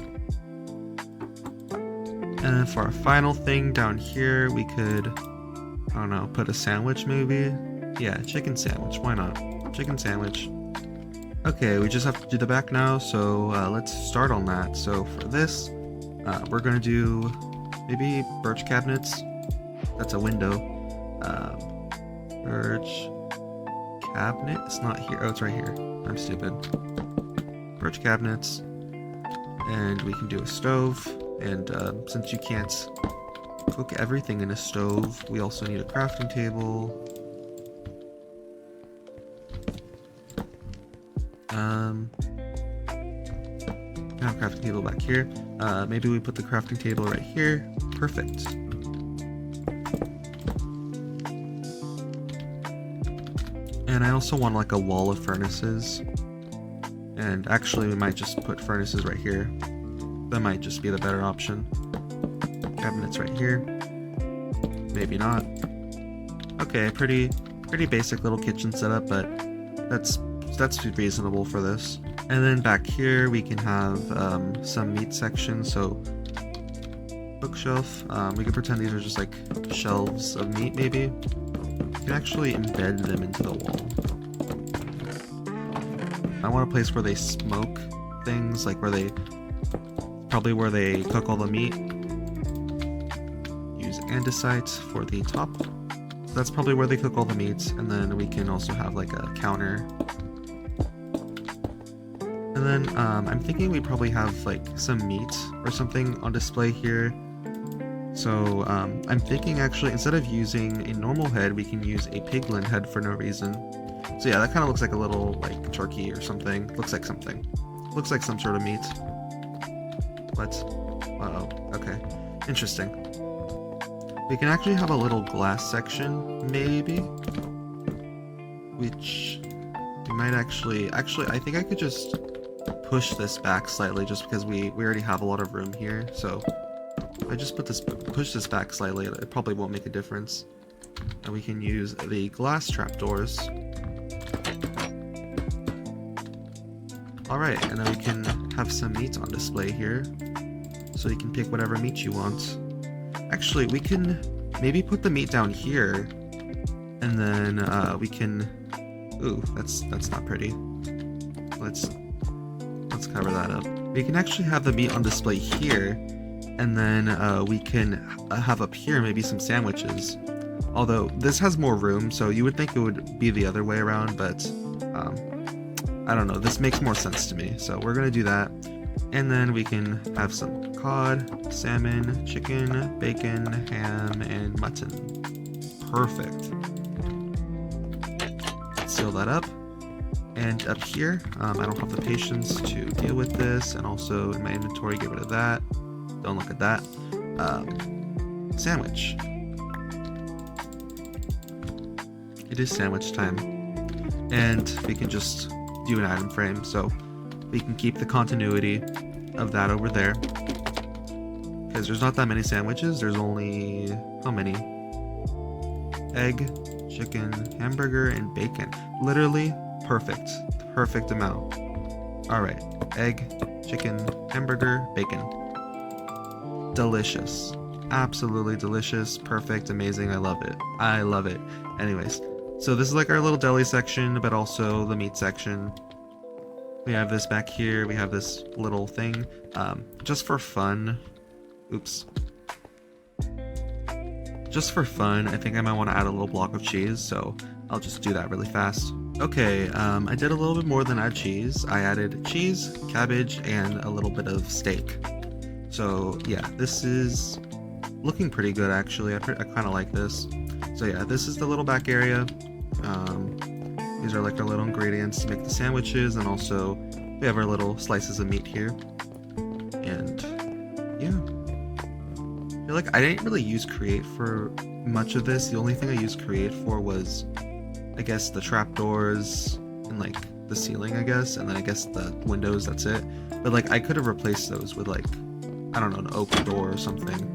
And then for our final thing down here, we could, I don't know, put a sandwich maybe? Yeah, chicken sandwich, why not? Chicken sandwich. Okay, we just have to do the back now, so let's start on that. So for this, we're gonna do maybe birch cabinets. That's a window. Birch cabinet? It's not here. Oh, it's right here. I'm stupid. Birch cabinets. And we can do a stove, and since you can't cook everything in a stove, we also need a crafting table. Have a crafting table back here. Maybe we put the crafting table right here. Perfect. And I also want like a wall of furnaces. And actually we might just put furnaces right here. That might just be the better option. Cabinets right here. Maybe not. Okay, pretty basic little kitchen setup, but that's reasonable for this. And then back here we can have some meat section. So bookshelf. We can pretend these are just like shelves of meat. Maybe we can actually embed them into the wall. I want a place where they smoke things, like where they cook all the meat. Use andesite for the top. That's probably where they cook all the meats, and then we can also have like a counter. And then I'm thinking we probably have like some meat or something on display here. So I'm thinking actually instead of using a normal head, we can use a piglin head for no reason. So yeah, that kind of looks like a little like turkey or something. Looks like something. Looks like some sort of meat. What? Uh-oh. Okay. Interesting. We can actually have a little glass section, maybe. Which we might actually I think I could just push this back slightly just because we already have a lot of room here. So I just push this back slightly. It probably won't make a difference. And we can use the glass trapdoors. Alright, and then we can have some meat on display here. So you can pick whatever meat you want. Actually, we can maybe put the meat down here. And then we can... Ooh, that's not pretty. Let's cover that up. We can actually have the meat on display here. And then we can have up here maybe some sandwiches. Although this has more room, so you would think it would be the other way around, but I don't know, this makes more sense to me, so we're gonna do that. And then we can have some cod, salmon, chicken, bacon, ham, and mutton. Perfect. Seal that up. And up here, I don't have the patience to deal with this, and also in my inventory, get rid of that. Don't look at that. Sandwich. It is sandwich time. And we can just do an item frame, so we can keep the continuity of that over there. Because there's not that many sandwiches, there's only... how many? Egg, chicken, hamburger, and bacon. Literally perfect. Perfect amount. Alright, egg, chicken, hamburger, bacon. Delicious. Absolutely delicious, perfect, amazing, I love it. I love it. Anyways, so this is like our little deli section, but also the meat section. We have this back here, we have this little thing. Just for fun, oops. Just for fun, I think I might want to add a little block of cheese, so I'll just do that really fast. Okay, I did a little bit more than add cheese. I added cheese, cabbage, and a little bit of steak. So yeah, this is looking pretty good actually. I kind of like this. So yeah, this is the little back area. These are like our little ingredients to make the sandwiches, and also we have our little slices of meat here. And yeah, I feel like I didn't really use Create for much of this. The only thing I used Create for was, I guess, the trapdoors and like the ceiling, I guess, and then I guess the windows, that's it. But like I could have replaced those with like, I don't know, an oak door or something.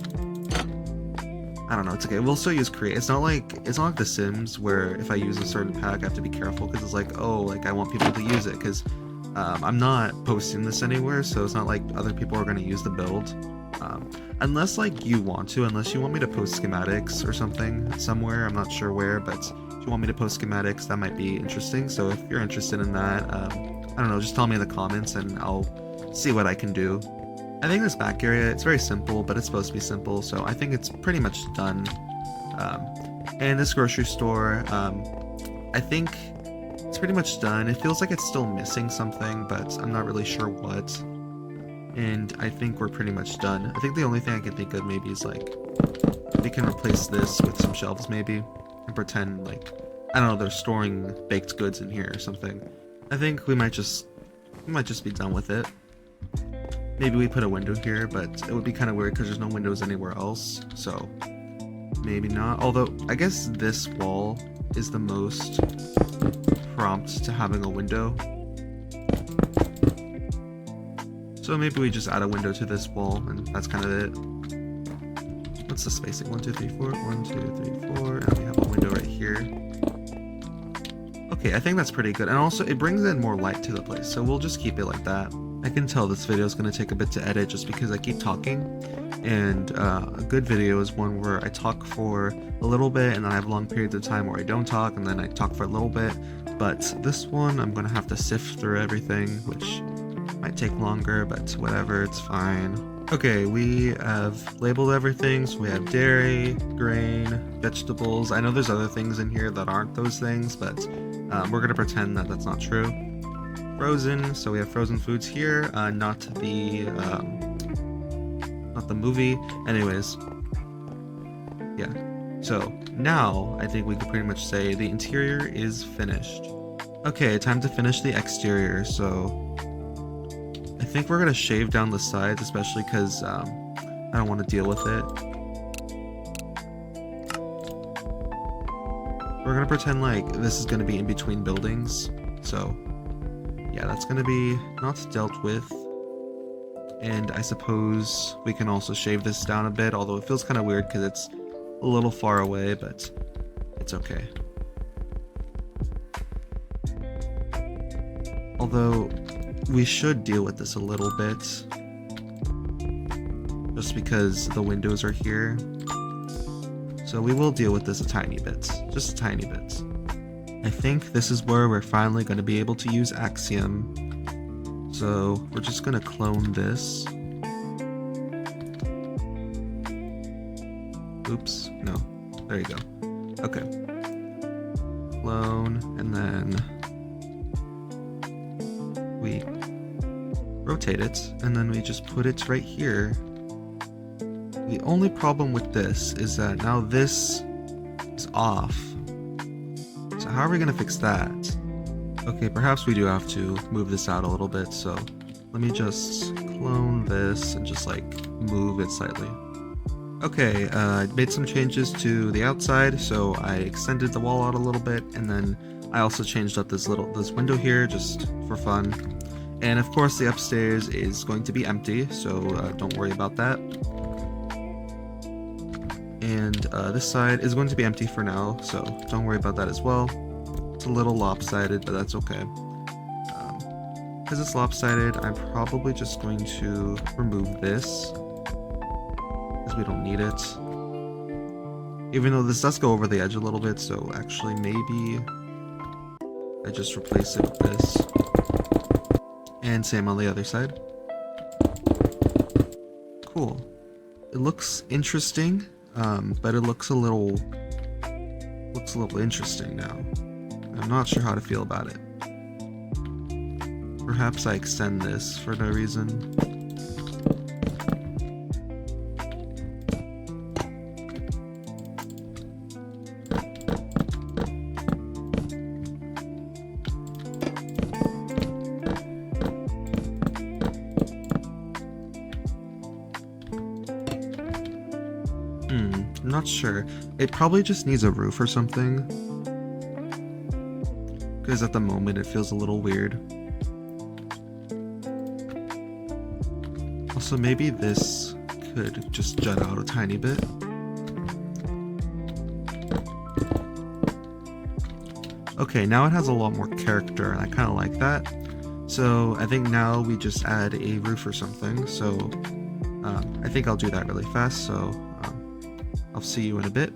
I don't know, it's okay. We'll still use Create. It's not like The Sims where if I use a certain pack I have to be careful because it's like, oh, like I want people to use it because I'm not posting this anywhere, so it's not like other people are going to use the build. Unless like you want to, unless you want me to post schematics or something somewhere, I'm not sure where, but if you want me to post schematics, that might be interesting. So if you're interested in that, I don't know, just tell me in the comments and I'll see what I can do. I think this back area, it's very simple, but it's supposed to be simple, so I think it's pretty much done. And this grocery store, I think it's pretty much done. It feels like it's still missing something, but I'm not really sure what. And I think we're pretty much done. I think the only thing I can think of maybe is like, we can replace this with some shelves maybe, and pretend like, I don't know, they're storing baked goods in here or something. I think we might just be done with it. Maybe we put a window here, but it would be kind of weird because there's no windows anywhere else, so maybe not. Although, I guess this wall is the most prompt to having a window. So maybe we just add a window to this wall, and that's kind of it. What's the spacing? 1, 2, 3, 4. 1, 2, 3, 4. And we have a window right here. Okay, I think that's pretty good. And also, it brings in more light to the place, so we'll just keep it like that. I can tell this video is going to take a bit to edit just because I keep talking. And a good video is one where I talk for a little bit, and then I have long periods of time where I don't talk, and then I talk for a little bit. But this one, I'm going to have to sift through everything, which might take longer, but whatever, it's fine. Okay, we have labeled everything, so we have dairy, grain, vegetables. I know there's other things in here that aren't those things, but we're gonna pretend that that's not true. Frozen, so we have frozen foods here, not the movie. Anyways, yeah. So now I think we can pretty much say the interior is finished. Okay, time to finish the exterior. So I think we're gonna shave down the sides, especially because I don't want to deal with it. We're gonna pretend like this is gonna be in between buildings. So yeah, that's gonna be not dealt with. And I suppose we can also shave this down a bit, although it feels kind of weird because it's a little far away, but it's okay. Although we should deal with this a little bit, just because the windows are here. So we will deal with this a tiny bit, just a tiny bit. I think this is where we're finally going to be able to use Axiom. So we're just going to clone this. Oops, no, there you go. Okay. Clone, and then we rotate it, and then we just put it right here. The only problem with this is that now this is off. So how are we gonna fix that? Okay, perhaps we do have to move this out a little bit, so let me just clone this and just like move it slightly. Okay, I made some changes to the outside, so I extended the wall out a little bit, and then I also changed up this window here just for fun. And of course the upstairs is going to be empty, so don't worry about that. And this side is going to be empty for now, so don't worry about that as well. It's a little lopsided, but that's okay. Because it's lopsided, I'm probably just going to remove this, because we don't need it. Even though this does go over the edge a little bit, so actually maybe I just replace it with this. And same on the other side. Cool. It looks interesting, but it looks a little interesting now. I'm not sure how to feel about it. Perhaps I extend this for no reason. I'm not sure. It probably just needs a roof or something. Because at the moment it feels a little weird. Also, maybe this could just jut out a tiny bit. Okay, now it has a lot more character, and I kind of like that. So I think now we just add a roof or something. So I think I'll do that really fast. So I'll see you in a bit.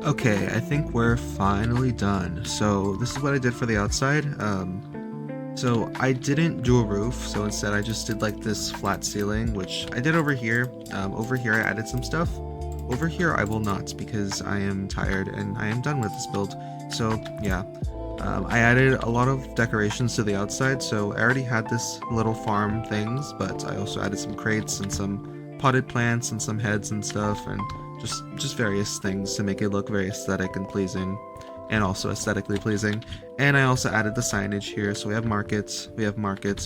Okay, I think we're finally done. So this is what I did for the outside. So I didn't do a roof, so instead I just did like this flat ceiling, which I did over here. Over here I added some stuff. Over here I will not, because I am tired and I am done with this build. So yeah, I added a lot of decorations to the outside, so I already had this little farm things, but I also added some crates and some potted plants and some heads and stuff, and just various things to make it look very aesthetic and pleasing, and also aesthetically pleasing. And I also added the signage here, so we have markets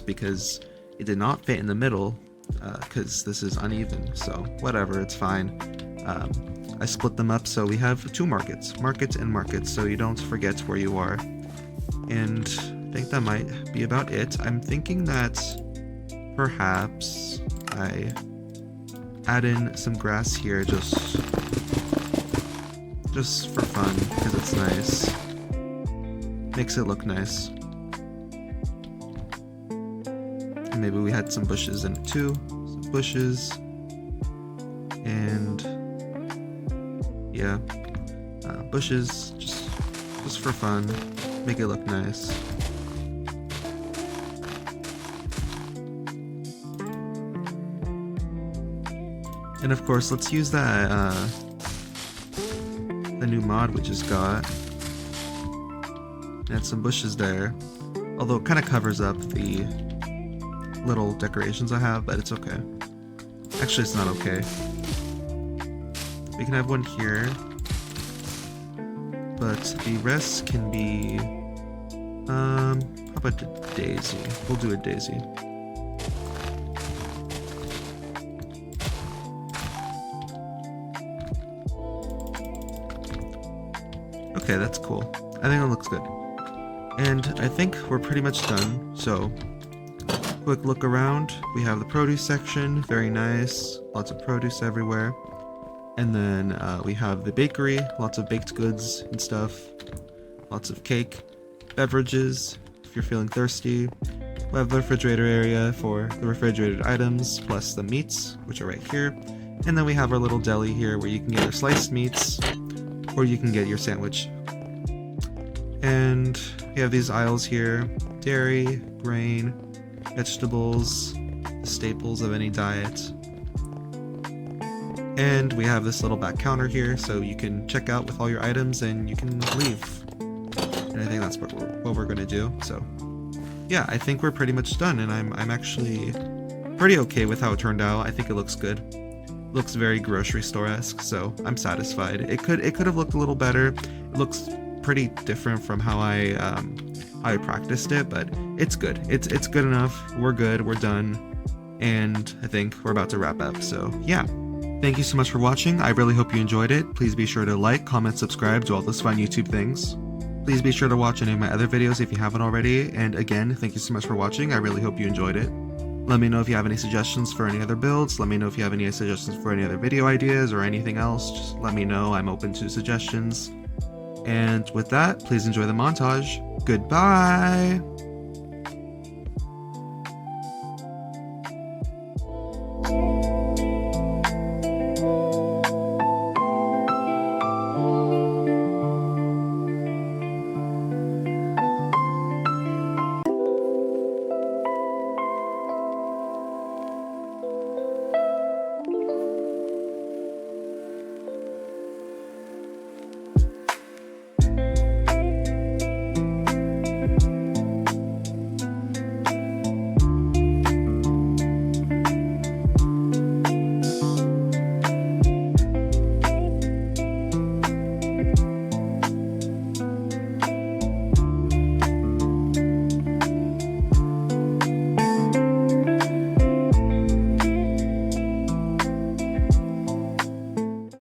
because it did not fit in the middle, because this is uneven, so whatever, it's fine. I split them up so we have two markets and markets, so you don't forget where you are. And I think that might be about it. I'm thinking that perhaps I add in some grass here just for fun, because it's nice. Makes it look nice. And maybe we had some bushes in it too. Some bushes. And yeah, bushes just for fun. Make it look nice. And of course, let's use that the new mod we just got. Add some bushes there, although it kind of covers up the little decorations I have, but it's okay. Actually, it's not okay. We can have one here, but the rest can be how about a daisy? We'll do a daisy. Okay, that's cool. I think it looks good. And I think we're pretty much done. So, quick look around. We have the produce section, very nice. Lots of produce everywhere. And then we have the bakery, lots of baked goods and stuff. Lots of cake. Beverages, if you're feeling thirsty. We have the refrigerator area for the refrigerated items, plus the meats, which are right here. And then we have our little deli here where you can get your sliced meats, or you can get your sandwich. And we have these aisles here: dairy, grain, vegetables, the staples of any diet. And we have this little back counter here, so you can check out with all your items and you can leave. And I think that's what we're gonna do. So yeah, I think we're pretty much done, and I'm actually pretty okay with how it turned out. I think it looks good. It looks very grocery store-esque, so I'm satisfied. It could have looked a little better. It looks pretty different from how I practiced it, but it's good. It's good enough. We're good. We're done. And I think we're about to wrap up. So yeah. Thank you so much for watching. I really hope you enjoyed it. Please be sure to like, comment, subscribe to all those fun YouTube things. Please be sure to watch any of my other videos if you haven't already. And again, thank you so much for watching. I really hope you enjoyed it. Let me know if you have any suggestions for any other builds. Let me know if you have any suggestions for any other video ideas or anything else. Just let me know. I'm open to suggestions. And with that, please enjoy the montage. Goodbye!